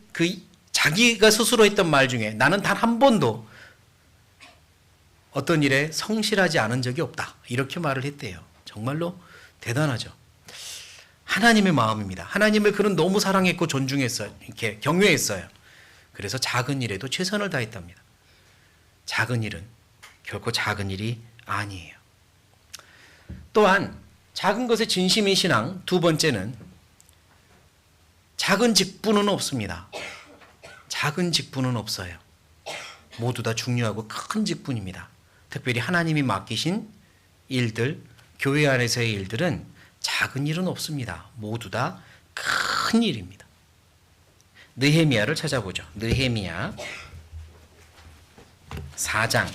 자기가 스스로 했던 말 중에 나는 단 한 번도 어떤 일에 성실하지 않은 적이 없다. 이렇게 말을 했대요. 정말로 대단하죠. 하나님의 마음입니다. 하나님을 그는 너무 사랑했고 존중했어요. 이렇게 경외했어요. 그래서 작은 일에도 최선을 다했답니다. 작은 일은 결코 작은 일이 아니에요. 또한 작은 것에 진심인 신앙 두 번째는 작은 직분은 없습니다. 작은 직분은 없어요. 모두 다 중요하고 큰 직분입니다. 특별히 하나님이 맡기신 일들, 교회 안에서의 일들은 작은 일은 없습니다. 모두 다 큰 일입니다. 느헤미야를 찾아보죠. 느헤미야 4장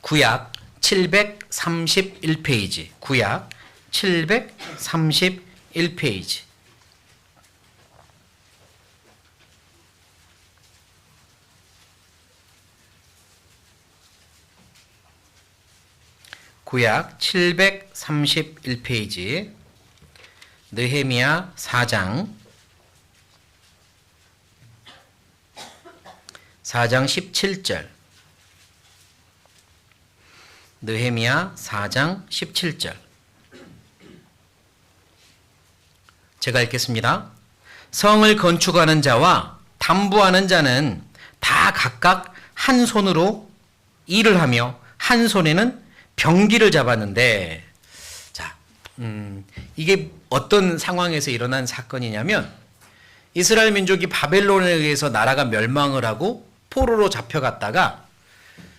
구약 731페이지 구약 731페이지 구약 731페이지 느헤미야 4장 17절 느헤미야 4장 17절 제가 읽겠습니다. 성을 건축하는 자와 담부하는 자는 다 각각 한 손으로 일을 하며 한 손에는 병기를 잡았는데, 자, 이게 어떤 상황에서 일어난 사건이냐면 이스라엘 민족이 바벨론에 의해서 나라가 멸망을 하고 포로로 잡혀갔다가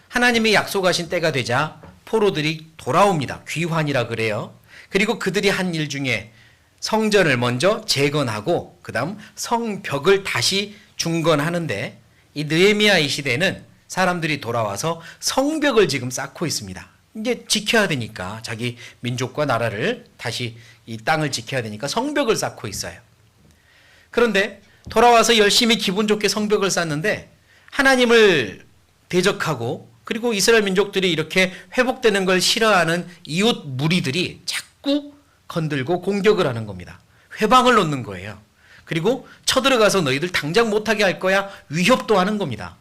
하나님이 약속하신 때가 되자 포로들이 돌아옵니다. 귀환이라 그래요. 그리고 그들이 한 일 중에 성전을 먼저 재건하고 그 다음 성벽을 다시 중건하는데 이 느헤미야 이 시대는 사람들이 돌아와서 성벽을 지금 쌓고 있습니다. 이제 지켜야 되니까 자기 민족과 나라를 다시 이 땅을 지켜야 되니까 성벽을 쌓고 있어요. 그런데 돌아와서 열심히 기분 좋게 성벽을 쌓는데 하나님을 대적하고 그리고 이스라엘 민족들이 이렇게 회복되는 걸 싫어하는 이웃 무리들이 자꾸 건들고 공격을 하는 겁니다. 회방을 놓는 거예요. 그리고 쳐들어가서 너희들 당장 못하게 할 거야 위협도 하는 겁니다.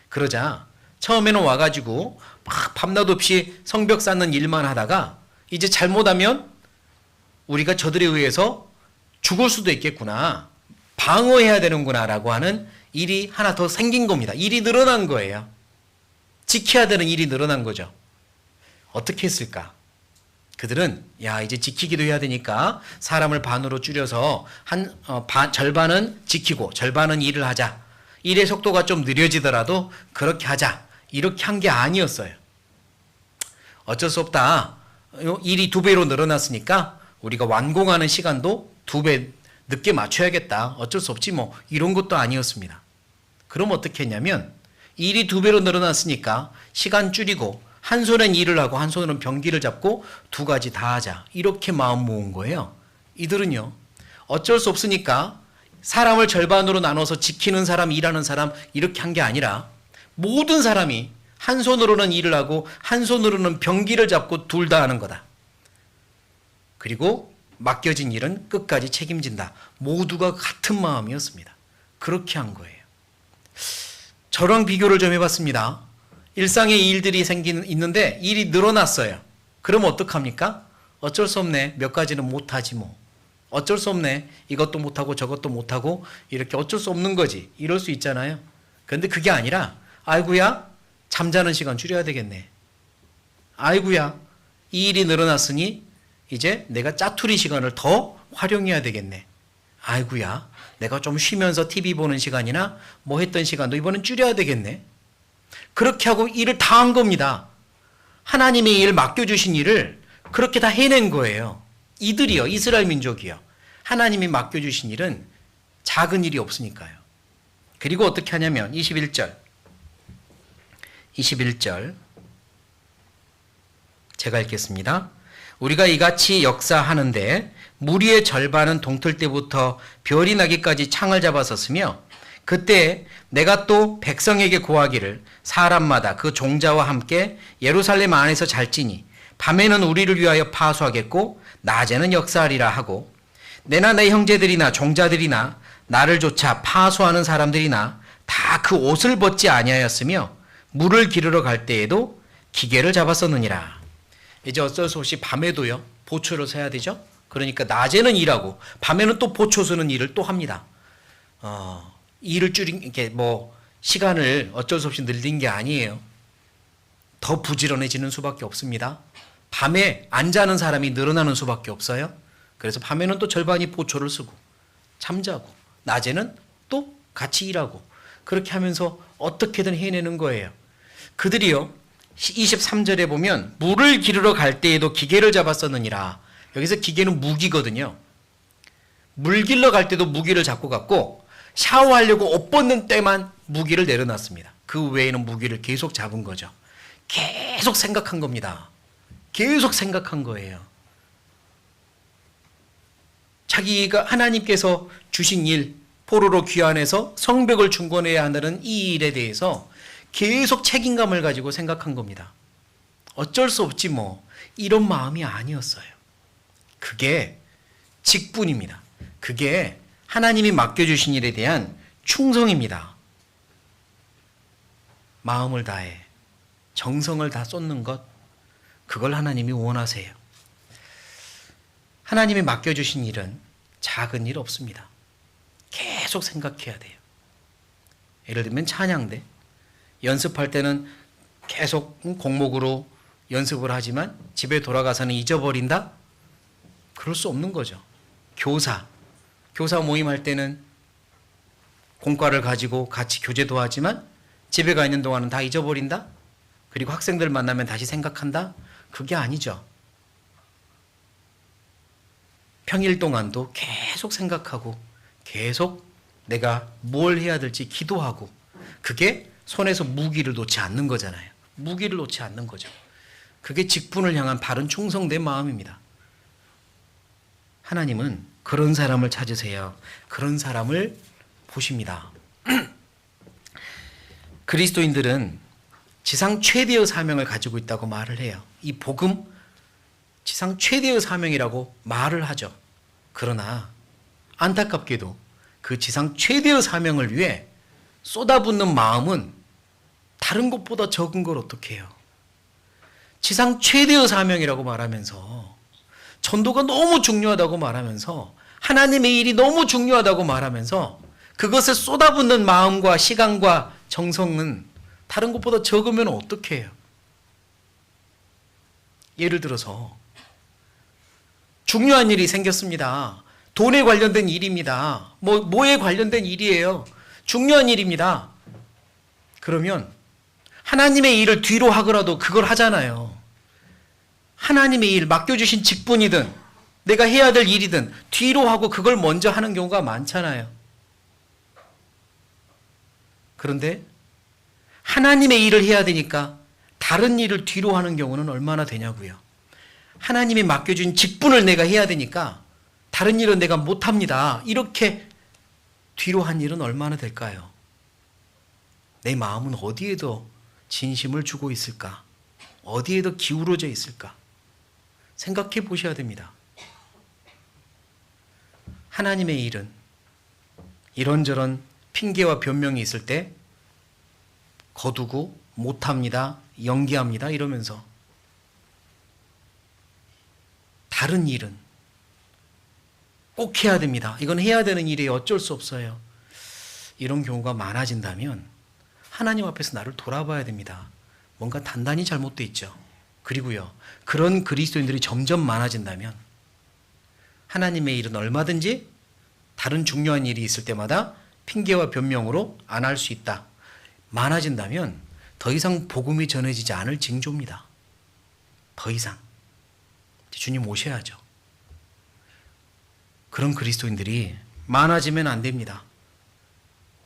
그러자 처음에는 와가지고 막 밤낮 없이 성벽 쌓는 일만 하다가 이제 잘못하면 우리가 저들에 의해서 죽을 수도 있겠구나, 방어해야 되는구나 라고 하는 일이 하나 더 생긴 겁니다. 일이 늘어난 거예요. 지켜야 되는 일이 늘어난 거죠. 어떻게 했을까? 그들은 야 이제 지키기도 해야 되니까 사람을 반으로 줄여서 절반은 지키고 절반은 일을 하자. 일의 속도가 좀 느려지더라도 그렇게 하자. 이렇게 한 게 아니었어요. 어쩔 수 없다. 일이 2배로 늘어났으니까 우리가 완공하는 시간도 2배 늦게 맞춰야겠다. 어쩔 수 없지 뭐 이런 것도 아니었습니다. 그럼 어떻게 했냐면 일이 2배로 늘어났으니까 시간 줄이고 한 손엔 일을 하고 한 손으로는 병기를 잡고 2가지 다 하자. 이렇게 마음 모은 거예요. 이들은요. 어쩔 수 없으니까 사람을 절반으로 나눠서 지키는 사람, 일하는 사람 이렇게 한 게 아니라 모든 사람이 한 손으로는 일을 하고 한 손으로는 병기를 잡고 둘 다 하는 거다. 그리고 맡겨진 일은 끝까지 책임진다. 모두가 같은 마음이었습니다. 그렇게 한 거예요. 저랑 비교를 좀 해봤습니다. 일상에 일들이 있는데 일이 늘어났어요. 그럼 어떡합니까? 어쩔 수 없네. 몇 가지는 못하지 뭐. 어쩔 수 없네. 이것도 못하고 저것도 못하고 이렇게 어쩔 수 없는 거지. 이럴 수 있잖아요. 그런데 그게 아니라 아이고야 잠자는 시간 줄여야 되겠네. 아이고야 이 일이 늘어났으니 이제 내가 짜투리 시간을 더 활용해야 되겠네. 아이고야, 내가 좀 쉬면서 TV 보는 시간이나 뭐 했던 시간도 이번엔 줄여야 되겠네. 그렇게 하고 일을 다 한 겁니다. 하나님의 일 맡겨주신 일을 그렇게 다 해낸 거예요. 이들이요, 이스라엘 민족이요. 하나님이 맡겨주신 일은 작은 일이 없으니까요. 그리고 어떻게 하냐면 21절 제가 읽겠습니다. 우리가 이같이 역사하는데 무리의 절반은 동틀 때부터 별이 나기까지 창을 잡았었으며 그때 내가 또 백성에게 고하기를 사람마다 그 종자와 함께 예루살렘 안에서 잘지니 밤에는 우리를 위하여 파수하겠고 낮에는 역사하리라 하고 내나 내 형제들이나 종자들이나 나를 조차 파수하는 사람들이나 다 그 옷을 벗지 아니하였으며 물을 기르러 갈 때에도 기계를 잡았었느니라. 이제 어쩔 수 없이 밤에도요 보초를 서야 되죠. 그러니까 낮에는 일하고 밤에는 또 보초 서는 일을 또 합니다. 일을 줄인 게 뭐 시간을 어쩔 수 없이 늘린 게 아니에요. 더 부지런해지는 수밖에 없습니다. 밤에 안 자는 사람이 늘어나는 수밖에 없어요. 그래서 밤에는 또 절반이 보초를 쓰고 잠자고 낮에는 또 같이 일하고 그렇게 하면서 어떻게든 해내는 거예요. 그들이요 23절에 보면 물을 기르러 갈 때에도 기계를 잡았었느니라. 여기서 기계는 무기거든요. 물 길러 갈 때도 무기를 잡고 갔고 샤워하려고 옷 벗는 때만 무기를 내려놨습니다. 그 외에는 무기를 계속 잡은 거죠. 계속 생각한 겁니다. 계속 생각한 거예요. 자기가 하나님께서 주신 일, 포로로 귀환해서 성벽을 중건해야 한다는 이 일에 대해서 계속 책임감을 가지고 생각한 겁니다. 어쩔 수 없지 뭐 이런 마음이 아니었어요. 그게 직분입니다. 그게 하나님이 맡겨주신 일에 대한 충성입니다. 마음을 다해 정성을 다 쏟는 것, 그걸 하나님이 원하세요. 하나님이 맡겨주신 일은 작은 일 없습니다. 계속 생각해야 돼요. 예를 들면 찬양대 연습할 때는 계속 곡목으로 연습을 하지만 집에 돌아가서는 잊어버린다? 그럴 수 없는 거죠. 교사 모임할 때는 공과를 가지고 같이 교제도 하지만 집에 가 있는 동안은 다 잊어버린다? 그리고 학생들 만나면 다시 생각한다? 그게 아니죠. 평일 동안도 계속 생각하고 계속 내가 뭘 해야 될지 기도하고 그게 손에서 무기를 놓지 않는 거잖아요. 무기를 놓지 않는 거죠. 그게 직분을 향한 바른 충성된 마음입니다. 하나님은 그런 사람을 찾으세요. 그런 사람을 보십니다. 그리스도인들은 지상 최대의 사명을 가지고 있다고 말을 해요. 이 복음 지상 최대의 사명이라고 말을 하죠. 그러나 안타깝게도 그 지상 최대의 사명을 위해 쏟아붓는 마음은 다른 것보다 적은 걸 어떻게 해요? 지상 최대의 사명이라고 말하면서 전도가 너무 중요하다고 말하면서 하나님의 일이 너무 중요하다고 말하면서 그것을 쏟아붓는 마음과 시간과 정성은 다른 것보다 적으면 어떻게 해요? 예를 들어서 중요한 일이 생겼습니다. 돈에 관련된 일입니다. 뭐에 관련된 일이에요. 중요한 일입니다. 그러면 하나님의 일을 뒤로 하더라도 그걸 하잖아요. 하나님의 일, 맡겨주신 직분이든 내가 해야 될 일이든 뒤로 하고 그걸 먼저 하는 경우가 많잖아요. 그런데 하나님의 일을 해야 되니까 다른 일을 뒤로 하는 경우는 얼마나 되냐고요. 하나님이 맡겨준 직분을 내가 해야 되니까 다른 일은 내가 못합니다. 이렇게 뒤로 한 일은 얼마나 될까요? 내 마음은 어디에 더 진심을 주고 있을까? 어디에 더 기울어져 있을까? 생각해 보셔야 됩니다. 하나님의 일은 이런저런 핑계와 변명이 있을 때 거두고 못합니다, 연기합니다 이러면서 다른 일은 꼭 해야 됩니다. 이건 해야 되는 일이에요. 어쩔 수 없어요. 이런 경우가 많아진다면 하나님 앞에서 나를 돌아봐야 됩니다. 뭔가 단단히 잘못되어 있죠. 그리고요, 그런 그리스도인들이 점점 많아진다면 하나님의 일은 얼마든지 다른 중요한 일이 있을 때마다 핑계와 변명으로 안 할 수 있다. 많아진다면 더 이상 복음이 전해지지 않을 징조입니다. 더 이상. 주님 오셔야죠. 그런 그리스도인들이 많아지면 안 됩니다.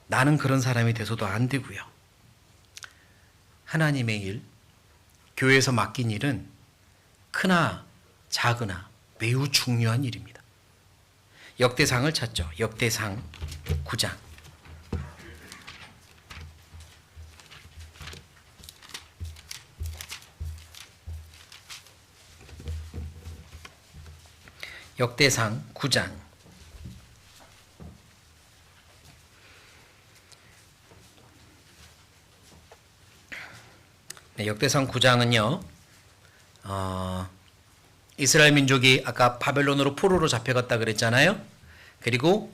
나는 그런 사람이 돼서도 안 되고요. 하나님의 일, 교회에서 맡긴 일은 크나 작으나 매우 중요한 일입니다. 역대상을 찾죠. 역대상 9장. 역대상 9장. 네, 역대상 9장은요. 이스라엘 민족이 아까 바벨론으로 포로로 잡혀갔다 그랬잖아요. 그리고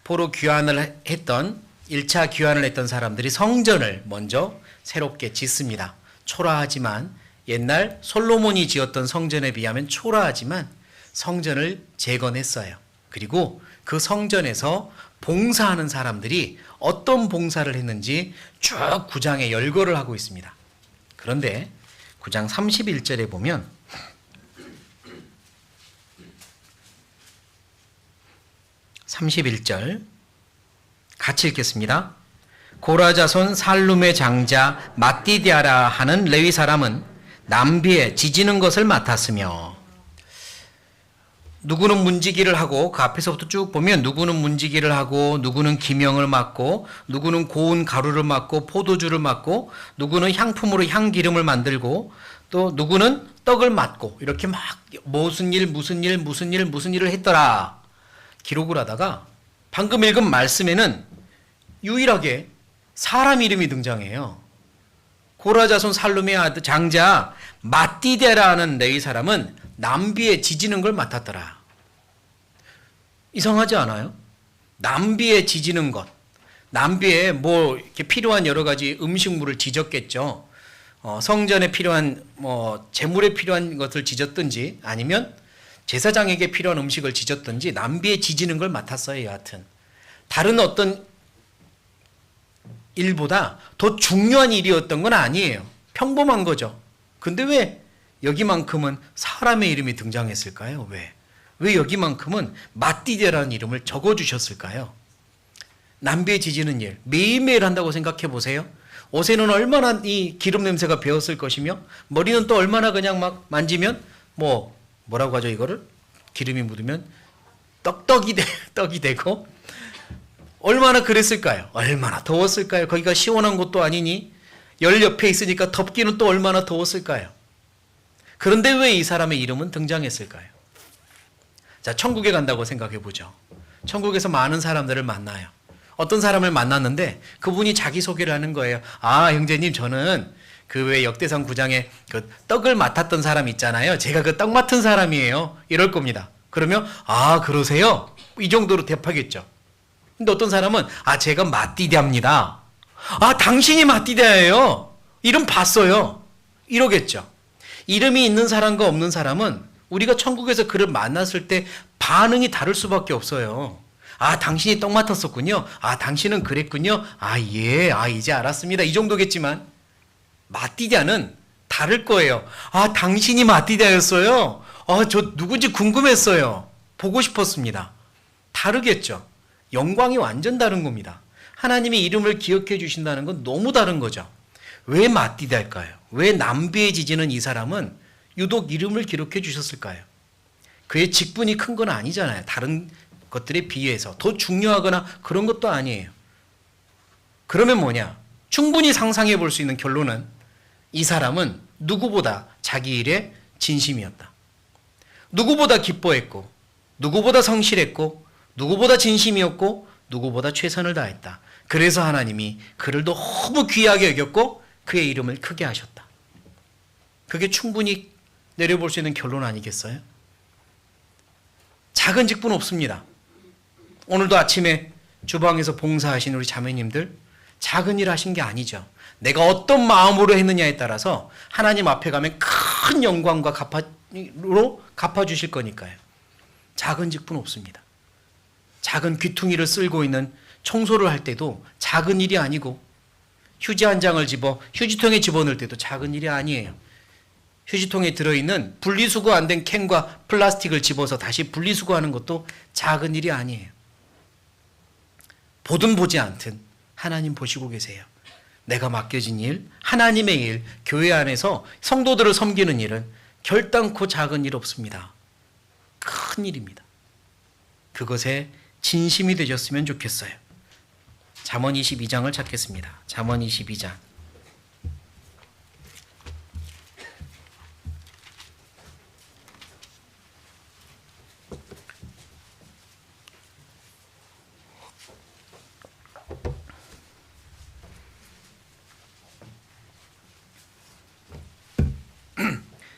포로 귀환을 했던 1차 귀환을 했던 사람들이 성전을 먼저 새롭게 짓습니다. 초라하지만 옛날 솔로몬이 지었던 성전에 비하면 초라하지만 성전을 재건했어요. 그리고 그 성전에서 봉사하는 사람들이 어떤 봉사를 했는지 쭉 9장에 열거를 하고 있습니다. 그런데 9장 31절에 보면 같이 읽겠습니다. 고라 자손 살룸의 장자 마띠디아라 하는 레위 사람은 남비에 지지는 것을 맡았으며, 누구는 문지기를 하고 그 앞에서부터 쭉 보면 누구는 문지기를 하고 누구는 기명을 맡고 누구는 고운 가루를 맡고 포도주를 맡고 누구는 향품으로 향기름을 만들고 또 누구는 떡을 맡고 이렇게 막 무슨 일을 했더라 기록을 하다가 방금 읽은 말씀에는 유일하게 사람 이름이 등장해요. 고라 자손 살룸의 아들 장자 마띠데라는 레위 사람은 남비에 지지는 걸 맡았더라. 이상하지 않아요? 남비에 지지는 것. 남비에 뭐 이렇게 필요한 여러 가지 음식물을 지졌겠죠. 성전에 필요한 재물에 필요한 것을 지졌든지 아니면 제사장에게 필요한 음식을 지졌든지 남비에 지지는 걸 맡았어요. 여하튼 다른 어떤 일보다 더 중요한 일이었던 건 아니에요. 평범한 거죠. 근데 왜 여기만큼은 사람의 이름이 등장했을까요? 왜 여기만큼은 마띠데라는 이름을 적어주셨을까요? 남비에 지지는 일 매일매일 한다고 생각해 보세요. 옷에는 얼마나 이 기름 냄새가 배었을 것이며 머리는 또 얼마나 그냥 막 만지면 뭐라고 하죠 이거를? 기름이 묻으면 떡이 되고 얼마나 그랬을까요? 얼마나 더웠을까요? 거기가 시원한 곳도 아니니 열 옆에 있으니까 덥기는 또 얼마나 더웠을까요? 그런데 왜 이 사람의 이름은 등장했을까요? 자, 천국에 간다고 생각해 보죠. 천국에서 많은 사람들을 만나요. 어떤 사람을 만났는데 그분이 자기소개를 하는 거예요. 아, 형제님, 저는 그 왜 역대상 9장에 그 떡을 맡았던 사람 있잖아요. 제가 그 떡 맡은 사람이에요. 이럴 겁니다. 그러면 아, 그러세요? 이 정도로 대파겠죠. 근데 어떤 사람은 아, 제가 마띠디아입니다. 아, 당신이 마띠디아예요. 이름 봤어요. 이러겠죠. 이름이 있는 사람과 없는 사람은 우리가 천국에서 그를 만났을 때 반응이 다를 수밖에 없어요. 아, 당신이 떡 맡았었군요. 아, 당신은 그랬군요. 아, 예. 아, 이제 알았습니다. 이 정도겠지만 마띠디아는 다를 거예요. 아, 당신이 마띠디아였어요. 아, 저 누군지 궁금했어요. 보고 싶었습니다. 다르겠죠. 영광이 완전 다른 겁니다. 하나님의 이름을 기억해 주신다는 건 너무 다른 거죠. 왜 마띠디아일까요? 왜 남비에 지지는 이 사람은 유독 이름을 기록해 주셨을까요? 그의 직분이 큰 건 아니잖아요. 다른 것들에 비해서 더 중요하거나 그런 것도 아니에요. 그러면 뭐냐? 충분히 상상해 볼 수 있는 결론은 이 사람은 누구보다 자기 일에 진심이었다. 누구보다 기뻐했고 누구보다 성실했고 누구보다 진심이었고 누구보다 최선을 다했다. 그래서 하나님이 그를 너무 귀하게 여겼고 그의 이름을 크게 하셨다. 그게 충분히 내려볼 수 있는 결론 아니겠어요? 작은 직분 없습니다. 오늘도 아침에 주방에서 봉사하신 우리 자매님들 작은 일 하신 게 아니죠. 내가 어떤 마음으로 했느냐에 따라서 하나님 앞에 가면 큰 영광과 갚아주실 거니까요. 작은 직분 없습니다. 작은 귀퉁이를 쓸고 있는 청소를 할 때도 작은 일이 아니고, 휴지 한 장을 집어 휴지통에 집어넣을 때도 작은 일이 아니에요. 휴지통에 들어있는 분리수거 안 된 캔과 플라스틱을 집어서 다시 분리수거하는 것도 작은 일이 아니에요. 보든 보지 않든 하나님 보시고 계세요. 내가 맡겨진 일, 하나님의 일, 교회 안에서 성도들을 섬기는 일은 결단코 작은 일 없습니다. 큰 일입니다. 그것에 진심이 되셨으면 좋겠어요. 잠언 22장을 찾겠습니다. 잠언 22장.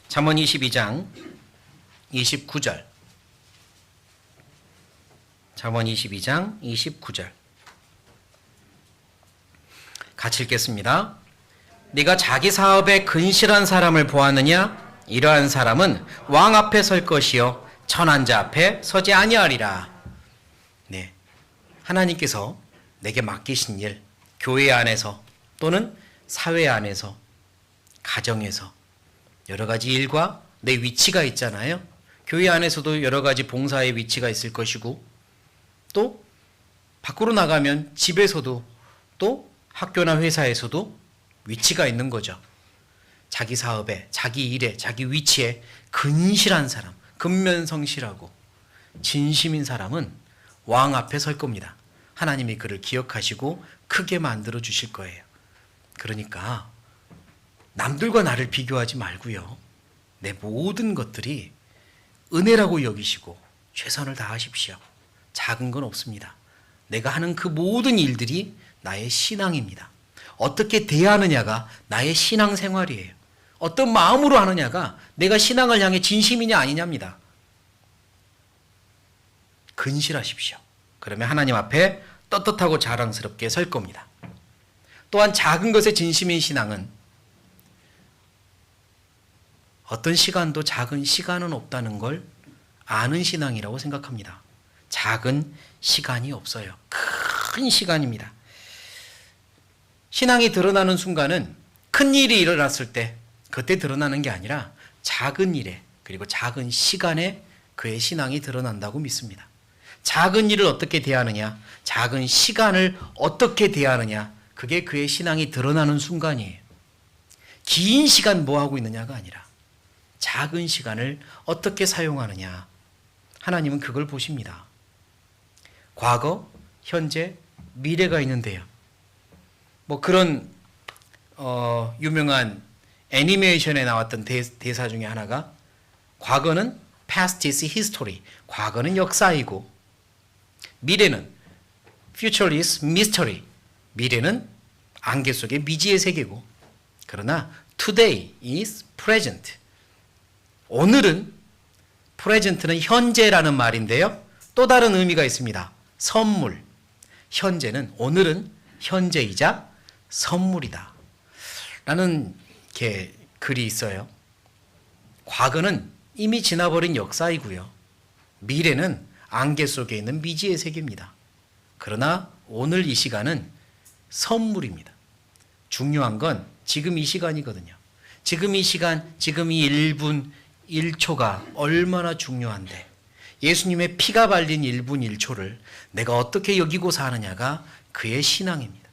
잠언 22장 29절. 잠언 22장 29절. 같이 읽겠습니다. 네가 자기 사업에 근실한 사람을 보았느냐? 이러한 사람은 왕 앞에 설 것이요 천한 자 앞에 서지 아니하리라. 네, 하나님께서 내게 맡기신 일, 교회 안에서 또는 사회 안에서, 가정에서 여러 가지 일과 내 위치가 있잖아요. 교회 안에서도 여러 가지 봉사의 위치가 있을 것이고, 또 밖으로 나가면 집에서도 또 학교나 회사에서도 위치가 있는 거죠. 자기 사업에, 자기 일에, 자기 위치에 근실한 사람, 근면성실하고 진심인 사람은 왕 앞에 설 겁니다. 하나님이 그를 기억하시고 크게 만들어 주실 거예요. 그러니까 남들과 나를 비교하지 말고요. 내 모든 것들이 은혜라고 여기시고 최선을 다하십시오. 작은 건 없습니다. 내가 하는 그 모든 일들이 나의 신앙입니다. 어떻게 대하느냐가 나의 신앙생활이에요. 어떤 마음으로 하느냐가 내가 신앙을 향해 진심이냐 아니냐입니다. 근실하십시오. 그러면 하나님 앞에 떳떳하고 자랑스럽게 설 겁니다. 또한 작은 것에 진심인 신앙은 어떤 시간도 작은 시간은 없다는 걸 아는 신앙이라고 생각합니다. 작은 시간이 없어요. 큰 시간입니다. 신앙이 드러나는 순간은 큰 일이 일어났을 때 그때 드러나는 게 아니라 작은 일에, 그리고 작은 시간에 그의 신앙이 드러난다고 믿습니다. 작은 일을 어떻게 대하느냐, 작은 시간을 어떻게 대하느냐, 그게 그의 신앙이 드러나는 순간이에요. 긴 시간 뭐 하고 있느냐가 아니라 작은 시간을 어떻게 사용하느냐, 하나님은 그걸 보십니다. 과거, 현재, 미래가 있는데요. 뭐 그런 유명한 애니메이션에 나왔던 대사 중에 하나가, 과거는 past is history, 과거는 역사이고, 미래는 future is mystery, 미래는 안개 속의 미지의 세계고, 그러나 today is present, 오늘은, present는 현재라는 말인데요, 또 다른 의미가 있습니다. 선물. 현재는, 오늘은 현재이자 선물이다 라는 이렇게 글이 있어요. 과거는 이미 지나버린 역사이고요, 미래는 안개 속에 있는 미지의 세계입니다. 그러나 오늘 이 시간은 선물입니다. 중요한 건 지금 이 시간이거든요. 지금 이 시간, 지금 이 1분 1초가 얼마나 중요한데, 예수님의 피가 발린 1분 1초를 내가 어떻게 여기고 사느냐가 그의 신앙입니다.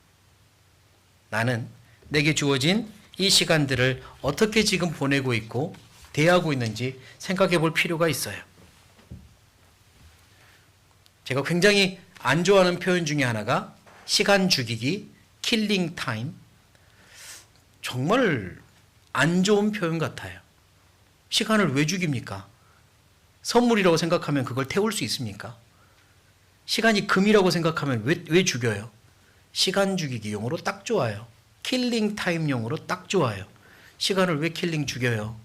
나는 내게 주어진 이 시간들을 어떻게 지금 보내고 있고 대하고 있는지 생각해 볼 필요가 있어요. 제가 굉장히 안 좋아하는 표현 중에 하나가 시간 죽이기, 킬링 타임. 정말 안 좋은 표현 같아요. 시간을 왜 죽입니까? 선물이라고 생각하면 그걸 태울 수 있습니까? 시간이 금이라고 생각하면 왜 죽여요? 시간 죽이기용으로 딱 좋아요. 킬링 타임용으로 딱 좋아요. 시간을 왜 킬링 죽여요?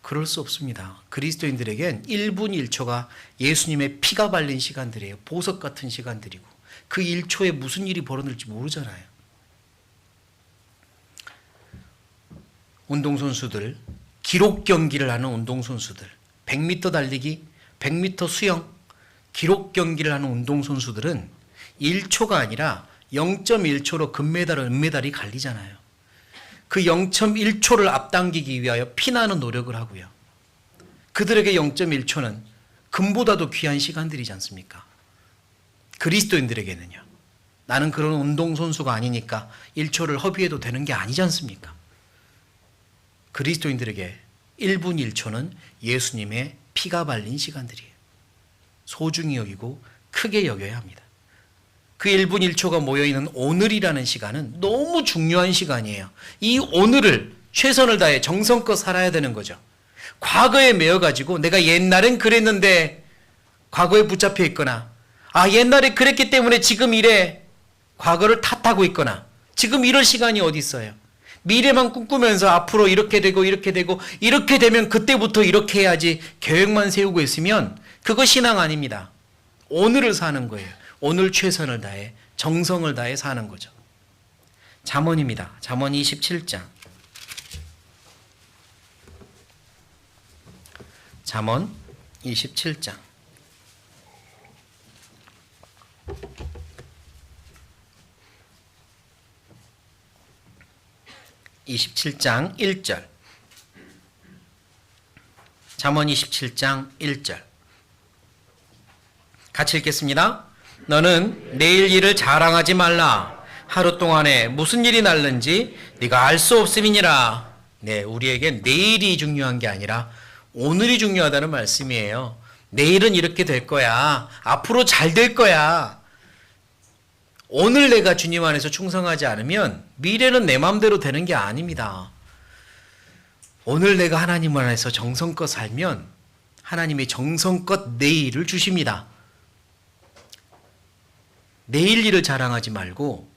그럴 수 없습니다. 그리스도인들에겐 1분 1초가 예수님의 피가 발린 시간들이에요. 보석 같은 시간들이고, 그 1초에 무슨 일이 벌어질지 모르잖아요. 운동선수들, 기록 경기를 하는 운동선수들, 100m 달리기, 100m 수영, 기록 경기를 하는 운동선수들은 1초가 아니라 0.1초로 금메달, 은메달이 갈리잖아요. 그 0.1초를 앞당기기 위하여 피나는 노력을 하고요. 그들에게 0.1초는 금보다도 귀한 시간들이지 않습니까? 그리스도인들에게는요. 나는 그런 운동선수가 아니니까 1초를 허비해도 되는 게 아니지 않습니까? 그리스도인들에게 1분 1초는 예수님의 피가 발린 시간들이에요. 소중히 여기고 크게 여겨야 합니다. 그 1분 1초가 모여있는 오늘이라는 시간은 너무 중요한 시간이에요. 이 오늘을 최선을 다해 정성껏 살아야 되는 거죠. 과거에 매여가지고 내가 옛날엔 그랬는데 과거에 붙잡혀 있거나 옛날에 그랬기 때문에 지금 이래 과거를 탓하고 있거나 지금 이럴 시간이 어디 있어요. 미래만 꿈꾸면서 앞으로 이렇게 되고 이렇게 되고 이렇게 되면 그때부터 이렇게 해야지 계획만 세우고 있으면 그거 신앙 아닙니다. 오늘을 사는 거예요. 오늘 최선을 다해 정성을 다해 사는 거죠. 잠언입니다. 잠언 27장. 잠언 27장. 27장 1절. 잠언 27장 1절. 같이 읽겠습니다. 너는 내일 일을 자랑하지 말라. 하루 동안에 무슨 일이 날는지 네가 알 수 없음이니라. 네, 우리에겐 내일이 중요한 게 아니라 오늘이 중요하다는 말씀이에요. 내일은 이렇게 될 거야. 앞으로 잘 될 거야. 오늘 내가 주님 안에서 충성하지 않으면 미래는 내 마음대로 되는 게 아닙니다. 오늘 내가 하나님 안에서 정성껏 살면 하나님이 정성껏 내일을 주십니다. 내일 일을 자랑하지 말고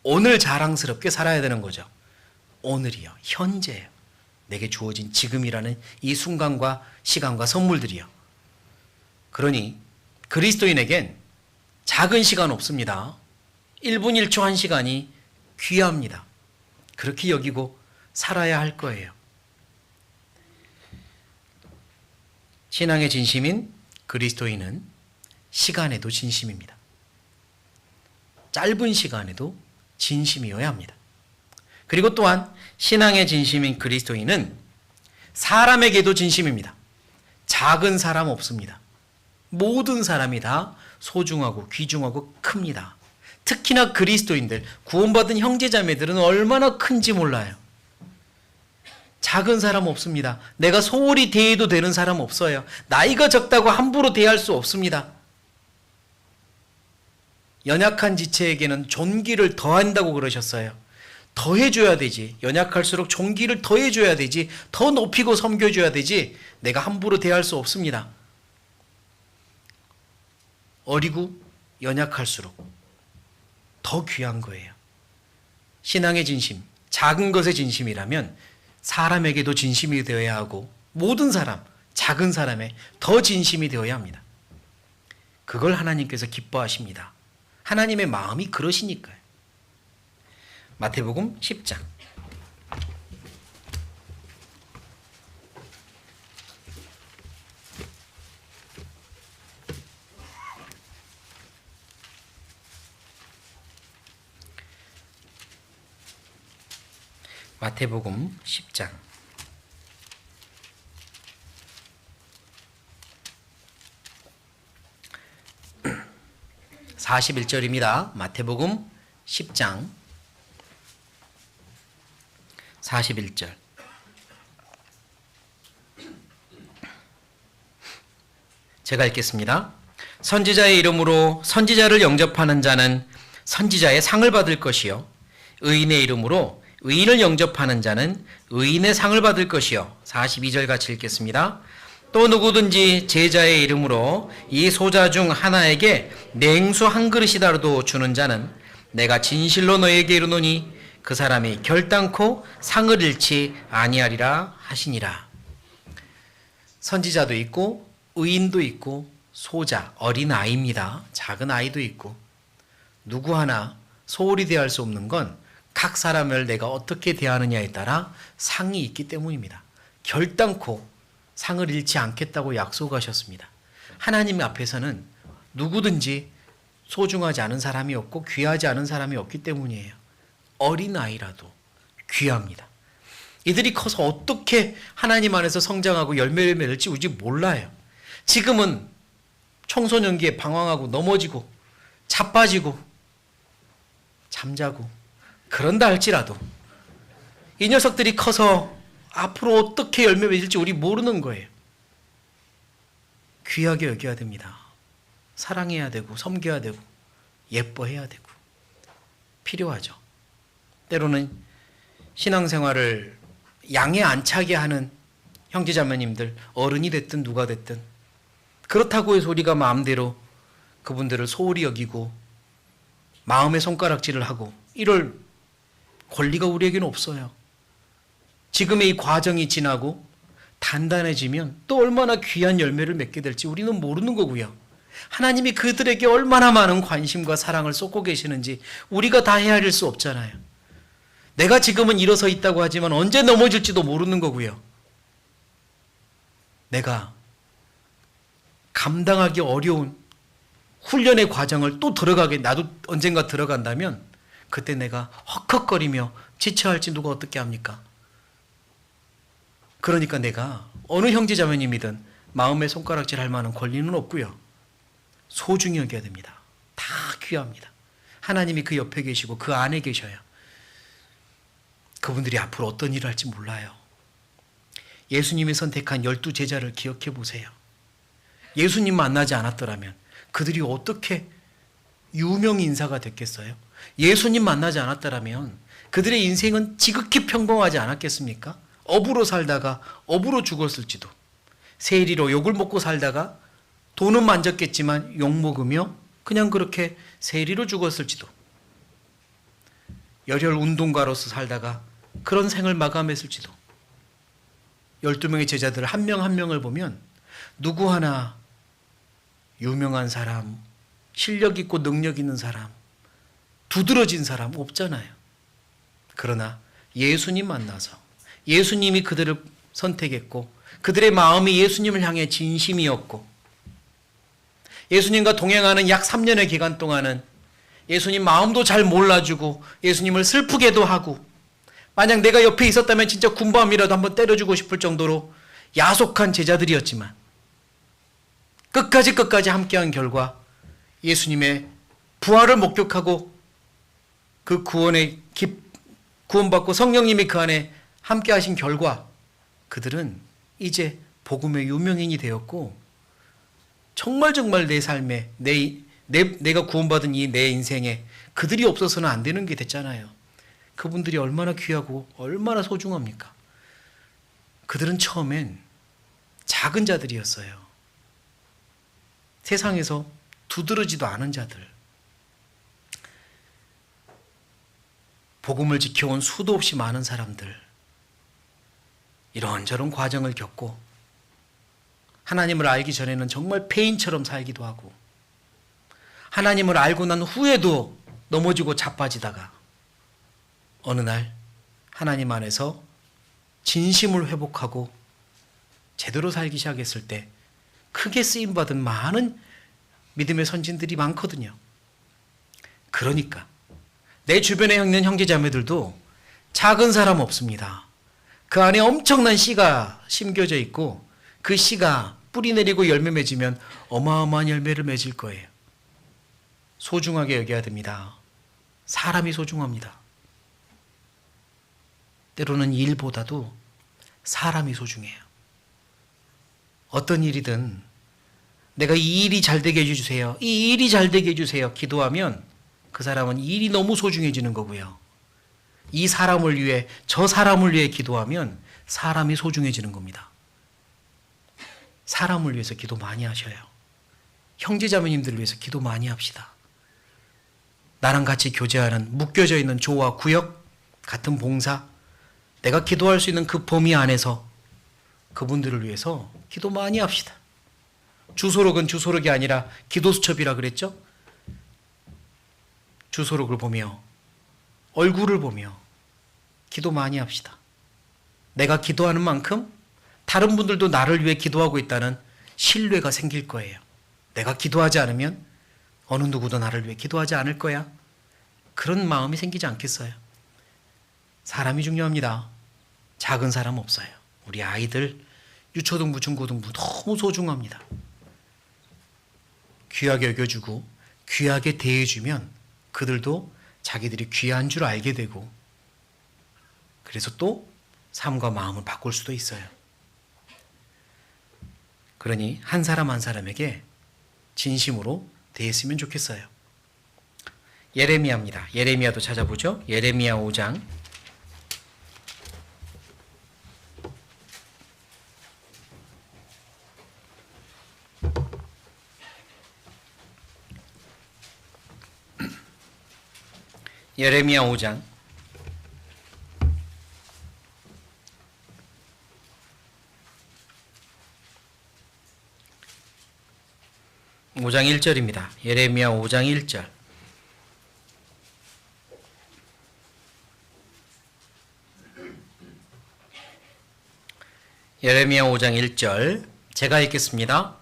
오늘 자랑스럽게 살아야 되는 거죠. 오늘이요. 현재예요. 내게 주어진 지금이라는 이 순간과 시간과 선물들이요. 그러니 그리스도인에겐 작은 시간 없습니다. 1분 1초 한 시간이 귀합니다. 그렇게 여기고 살아야 할 거예요. 신앙의 진심인 그리스도인은 시간에도 진심입니다. 짧은 시간에도 진심이어야 합니다. 그리고 또한 신앙의 진심인 그리스도인은 사람에게도 진심입니다. 작은 사람 없습니다. 모든 사람이 다 소중하고 귀중하고 큽니다. 특히나 그리스도인들, 구원받은 형제자매들은 얼마나 큰지 몰라요. 작은 사람 없습니다. 내가 소홀히 대해도 되는 사람 없어요. 나이가 적다고 함부로 대할 수 없습니다. 연약한 지체에게는 존귀를 더한다고 그러셨어요. 더해줘야 되지. 연약할수록 존귀를 더해줘야 되지. 더 높이고 섬겨줘야 되지. 내가 함부로 대할 수 없습니다. 어리고 연약할수록 더 귀한 거예요. 신앙의 진심, 작은 것의 진심이라면 사람에게도 진심이 되어야 하고 모든 사람, 작은 사람에 더 진심이 되어야 합니다. 그걸 하나님께서 기뻐하십니다. 하나님의 마음이 그러시니까요. 마태복음 10장. 마태복음 10장. 41절입니다. 마태복음 10장 41절. 제가 읽겠습니다. 선지자의 이름으로 선지자를 영접하는 자는 선지자의 상을 받을 것이요 의인의 이름으로 의인을 영접하는 자는 의인의 상을 받을 것이요. 42절 같이 읽겠습니다. 또 누구든지 제자의 이름으로 이 소자 중 하나에게 냉수 한 그릇이라도 주는 자는 내가 진실로 너에게 이르노니 그 사람이 결단코 상을 잃지 아니하리라 하시니라. 선지자도 있고 의인도 있고 소자, 어린 아이입니다. 작은 아이도 있고 누구 하나 소홀히 대할 수 없는 건 각 사람을 내가 어떻게 대하느냐에 따라 상이 있기 때문입니다. 결단코 상을 잃지 않겠다고 약속하셨습니다. 하나님 앞에서는 누구든지 소중하지 않은 사람이 없고 귀하지 않은 사람이 없기 때문이에요. 어린아이라도 귀합니다. 이들이 커서 어떻게 하나님 안에서 성장하고 열매를 맺을지 우리 몰라요. 지금은 청소년기에 방황하고 넘어지고 자빠지고 잠자고 그런다 할지라도 이 녀석들이 커서 앞으로 어떻게 열매 맺을지 우리 모르는 거예요. 귀하게 여겨야 됩니다. 사랑해야 되고 섬겨야 되고 예뻐해야 되고 필요하죠. 때로는 신앙생활을 양에 안 차게 하는 형제자매님들, 어른이 됐든 누가 됐든 그렇다고 해서 우리가 마음대로 그분들을 소홀히 여기고 마음의 손가락질을 하고 이럴 권리가 우리에게는 없어요. 지금의 이 과정이 지나고 단단해지면 또 얼마나 귀한 열매를 맺게 될지 우리는 모르는 거고요. 하나님이 그들에게 얼마나 많은 관심과 사랑을 쏟고 계시는지 우리가 다 헤아릴 수 없잖아요. 내가 지금은 일어서 있다고 하지만 언제 넘어질지도 모르는 거고요. 내가 감당하기 어려운 훈련의 과정을 또 나도 언젠가 들어간다면 그때 내가 헉헉거리며 지쳐할지 누가 어떻게 합니까? 그러니까 내가 어느 형제자매님이든 마음의 손가락질 할 만한 권리는 없고요. 소중히 여겨야 됩니다. 다 귀합니다. 하나님이 그 옆에 계시고 그 안에 계셔요. 그분들이 앞으로 어떤 일을 할지 몰라요. 예수님이 선택한 12제자를 기억해 보세요. 예수님 만나지 않았더라면 그들이 어떻게 유명 인사가 됐겠어요? 예수님 만나지 않았더라면 그들의 인생은 지극히 평범하지 않았겠습니까? 업으로 살다가 업으로 죽었을지도, 세리로 욕을 먹고 살다가 돈은 만졌겠지만 욕 먹으며 그냥 그렇게 세리로 죽었을지도, 열혈 운동가로서 살다가 그런 생을 마감했을지도. 12명의 제자들 한 명 한 명을 보면 누구 하나 유명한 사람, 실력 있고 능력 있는 사람, 두드러진 사람 없잖아요. 그러나 예수님 만나서 예수님이 그들을 선택했고 그들의 마음이 예수님을 향해 진심이었고 예수님과 동행하는 약 3년의 기간 동안은 예수님 마음도 잘 몰라주고 예수님을 슬프게도 하고 만약 내가 옆에 있었다면 진짜 군밤이라도 한번 때려주고 싶을 정도로 야속한 제자들이었지만 끝까지 함께한 결과 예수님의 부활을 목격하고 그 구원받고 성령님이 그 안에 함께 하신 결과 그들은 이제 복음의 유명인이 되었고 정말 내 삶에 내가 구원받은 이 내 인생에 그들이 없어서는 안 되는 게 됐잖아요. 그분들이 얼마나 귀하고 얼마나 소중합니까? 그들은 처음엔 작은 자들이었어요. 세상에서 두드러지도 않은 자들. 복음을 지켜온 수도 없이 많은 사람들. 이런저런 과정을 겪고 하나님을 알기 전에는 정말 폐인처럼 살기도 하고 하나님을 알고 난 후에도 넘어지고 자빠지다가 어느 날 하나님 안에서 진심을 회복하고 제대로 살기 시작했을 때 크게 쓰임받은 많은 믿음의 선진들이 많거든요. 그러니까 내 주변에 있는 형제자매들도 작은 사람 없습니다. 그 안에 엄청난 씨가 심겨져 있고 그 씨가 뿌리 내리고 열매 맺으면 어마어마한 열매를 맺을 거예요. 소중하게 여겨야 됩니다. 사람이 소중합니다. 때로는 일보다도 사람이 소중해요. 어떤 일이든 내가 이 일이 잘 되게 해주세요. 이 일이 잘 되게 해주세요. 기도하면 그 사람은 일이 너무 소중해지는 거고요. 이 사람을 위해 저 사람을 위해 기도하면 사람이 소중해지는 겁니다. 사람을 위해서 기도 많이 하셔요. 형제자매님들을 위해서 기도 많이 합시다. 나랑 같이 교제하는 묶여져 있는 조와 구역 같은 봉사 내가 기도할 수 있는 그 범위 안에서 그분들을 위해서 기도 많이 합시다. 주소록은 주소록이 아니라 기도수첩이라 그랬죠? 주소록을 보며 얼굴을 보며 기도 많이 합시다. 내가 기도하는 만큼 다른 분들도 나를 위해 기도하고 있다는 신뢰가 생길 거예요. 내가 기도하지 않으면 어느 누구도 나를 위해 기도하지 않을 거야. 그런 마음이 생기지 않겠어요? 사람이 중요합니다. 작은 사람 없어요. 우리 아이들 유초등부, 중고등부 너무 소중합니다. 귀하게 여겨주고 귀하게 대해주면 그들도 자기들이 귀한 줄 알게 되고, 그래서 또 삶과 마음을 바꿀 수도 있어요. 그러니 한 사람 한 사람에게 진심으로 대했으면 좋겠어요. 예레미야입니다. 예레미야도 찾아보죠. 예레미야 5장. 예레미야 5장 1절입니다. 예레미야 5장 1절. 예레미야 5장 1절 제가 읽겠습니다.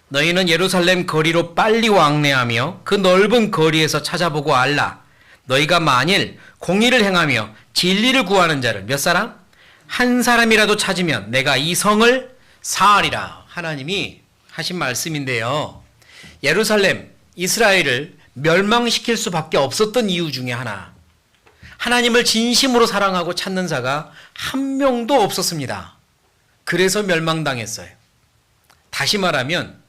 너희는 예루살렘 거리로 빨리 왕래하며 그 넓은 거리에서 찾아보고 알라. 너희가 만일 공의를 행하며 진리를 구하는 자를 몇 사람? 한 사람이라도 찾으면 내가 이 성을 사하리라. 하나님이 하신 말씀인데요. 예루살렘, 이스라엘을 멸망시킬 수밖에 없었던 이유 중에 하나, 하나님을 진심으로 사랑하고 찾는 자가 한 명도 없었습니다. 그래서 멸망당했어요. 다시 말하면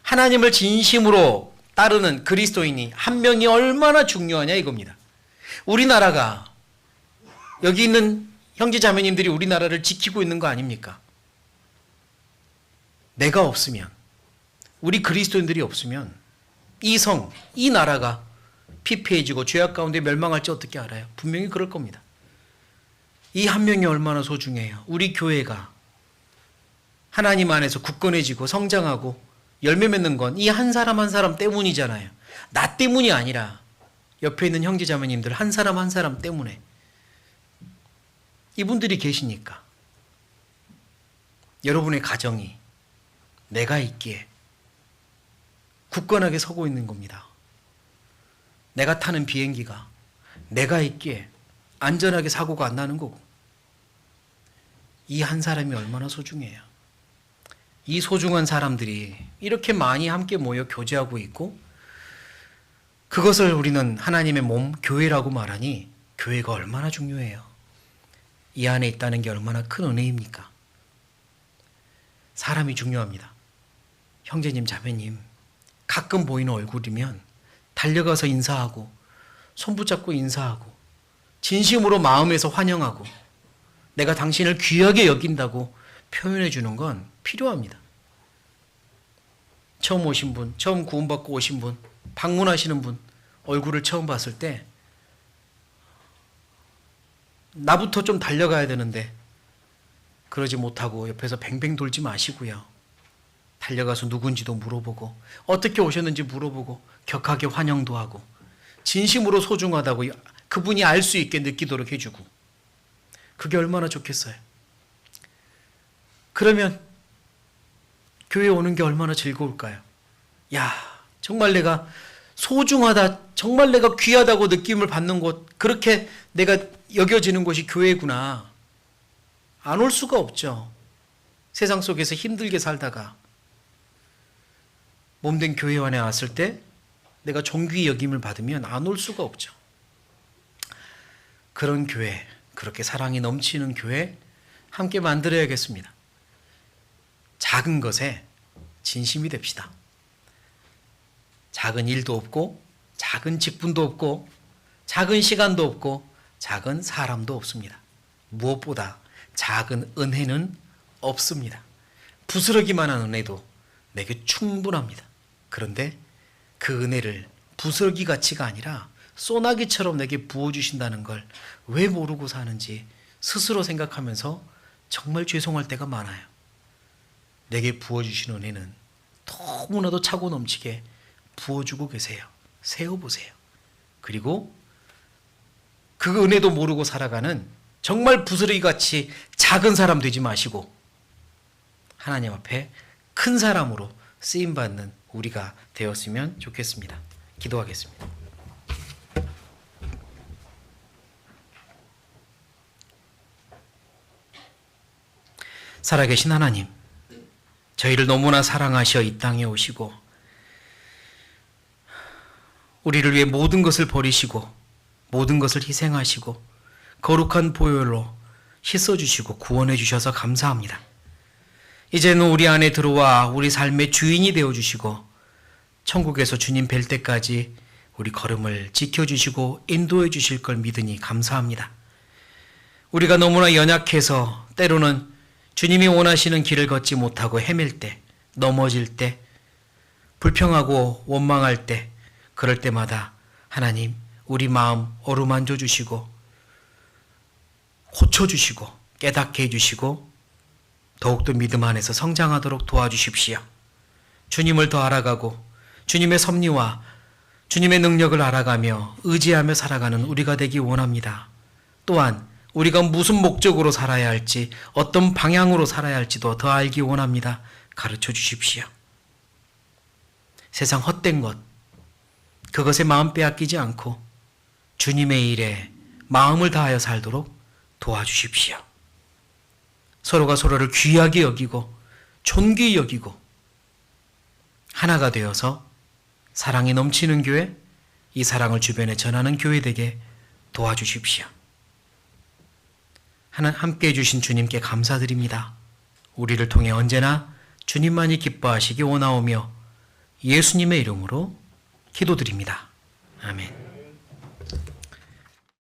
하나님을 진심으로 따르는 그리스도인이 한 명이 얼마나 중요하냐 이겁니다. 우리나라가, 여기 있는 형제자매님들이 우리나라를 지키고 있는 거 아닙니까? 내가 없으면, 우리 그리스도인들이 없으면 이 성, 이 나라가 피폐해지고 죄악 가운데 멸망할지 어떻게 알아요? 분명히 그럴 겁니다. 이 한 명이 얼마나 소중해요. 우리 교회가 하나님 안에서 굳건해지고 성장하고 열매 맺는 건 이 한 사람 한 사람 때문이잖아요. 나 때문이 아니라 옆에 있는 형제자매님들 한 사람 한 사람 때문에, 이분들이 계시니까 여러분의 가정이 내가 있기에 굳건하게 서고 있는 겁니다. 내가 타는 비행기가 내가 있기에 안전하게 사고가 안 나는 거고, 이 한 사람이 얼마나 소중해요. 이 소중한 사람들이 이렇게 많이 함께 모여 교제하고 있고, 그것을 우리는 하나님의 몸, 교회라고 말하니 교회가 얼마나 중요해요. 이 안에 있다는 게 얼마나 큰 은혜입니까? 사람이 중요합니다. 형제님, 자매님, 가끔 보이는 얼굴이면 달려가서 인사하고 손 붙잡고 인사하고 진심으로 마음에서 환영하고 내가 당신을 귀하게 여긴다고 표현해 주는 건 필요합니다. 처음 오신 분, 처음 구원받고 오신 분, 방문하시는 분 얼굴을 처음 봤을 때 나부터 좀 달려가야 되는데 그러지 못하고 옆에서 뱅뱅 돌지 마시고요. 달려가서 누군지도 물어보고 어떻게 오셨는지 물어보고 격하게 환영도 하고 진심으로 소중하다고 그분이 알 수 있게 느끼도록 해주고, 그게 얼마나 좋겠어요. 그러면 교회 오는 게 얼마나 즐거울까요? 야, 정말 내가 소중하다, 정말 내가 귀하다고 느낌을 받는 곳, 그렇게 내가 여겨지는 곳이 교회구나. 안 올 수가 없죠. 세상 속에서 힘들게 살다가 몸된 교회 안에 왔을 때 내가 존귀 여김을 받으면 안 올 수가 없죠. 그런 교회, 그렇게 사랑이 넘치는 교회 함께 만들어야겠습니다. 작은 것에 진심이 됩시다. 작은 일도 없고 작은 직분도 없고 작은 시간도 없고 작은 사람도 없습니다. 무엇보다 작은 은혜는 없습니다. 부스러기만 한 은혜도 내게 충분합니다. 그런데 그 은혜를 부스러기 가치가 아니라 소나기처럼 내게 부어주신다는 걸 왜 모르고 사는지 스스로 생각하면서 정말 죄송할 때가 많아요. 내게 부어주신 은혜는 너무나도 차고 넘치게 부어주고 계세요. 세어보세요. 그리고 그 은혜도 모르고 살아가는 정말 부스러기같이 작은 사람 되지 마시고 하나님 앞에 큰 사람으로 쓰임받는 우리가 되었으면 좋겠습니다. 기도하겠습니다. 살아계신 하나님, 저희를 너무나 사랑하셔 이 땅에 오시고 우리를 위해 모든 것을 버리시고 모든 것을 희생하시고 거룩한 보혈로 씻어주시고 구원해 주셔서 감사합니다. 이제는 우리 안에 들어와 우리 삶의 주인이 되어주시고 천국에서 주님 뵐 때까지 우리 걸음을 지켜주시고 인도해 주실 걸 믿으니 감사합니다. 우리가 너무나 연약해서 때로는 주님이 원하시는 길을 걷지 못하고 헤맬 때, 넘어질 때, 불평하고 원망할 때, 그럴 때마다 하나님 우리 마음 어루만져 주시고 고쳐주시고 깨닫게 해주시고 더욱더 믿음 안에서 성장하도록 도와주십시오. 주님을 더 알아가고 주님의 섭리와 주님의 능력을 알아가며 의지하며 살아가는 우리가 되기 원합니다. 또한 우리가 무슨 목적으로 살아야 할지 어떤 방향으로 살아야 할지도 더 알기 원합니다. 가르쳐 주십시오. 세상 헛된 것 그것에 마음 빼앗기지 않고 주님의 일에 마음을 다하여 살도록 도와주십시오. 서로가 서로를 귀하게 여기고 존귀히 여기고 하나가 되어서 사랑이 넘치는 교회, 이 사랑을 주변에 전하는 교회 되게 도와주십시오. 함께 해주신 주님께 감사드립니다. 우리를 통해 언제나 주님만이 기뻐하시기 원하오며 예수님의 이름으로 기도드립니다. 아멘.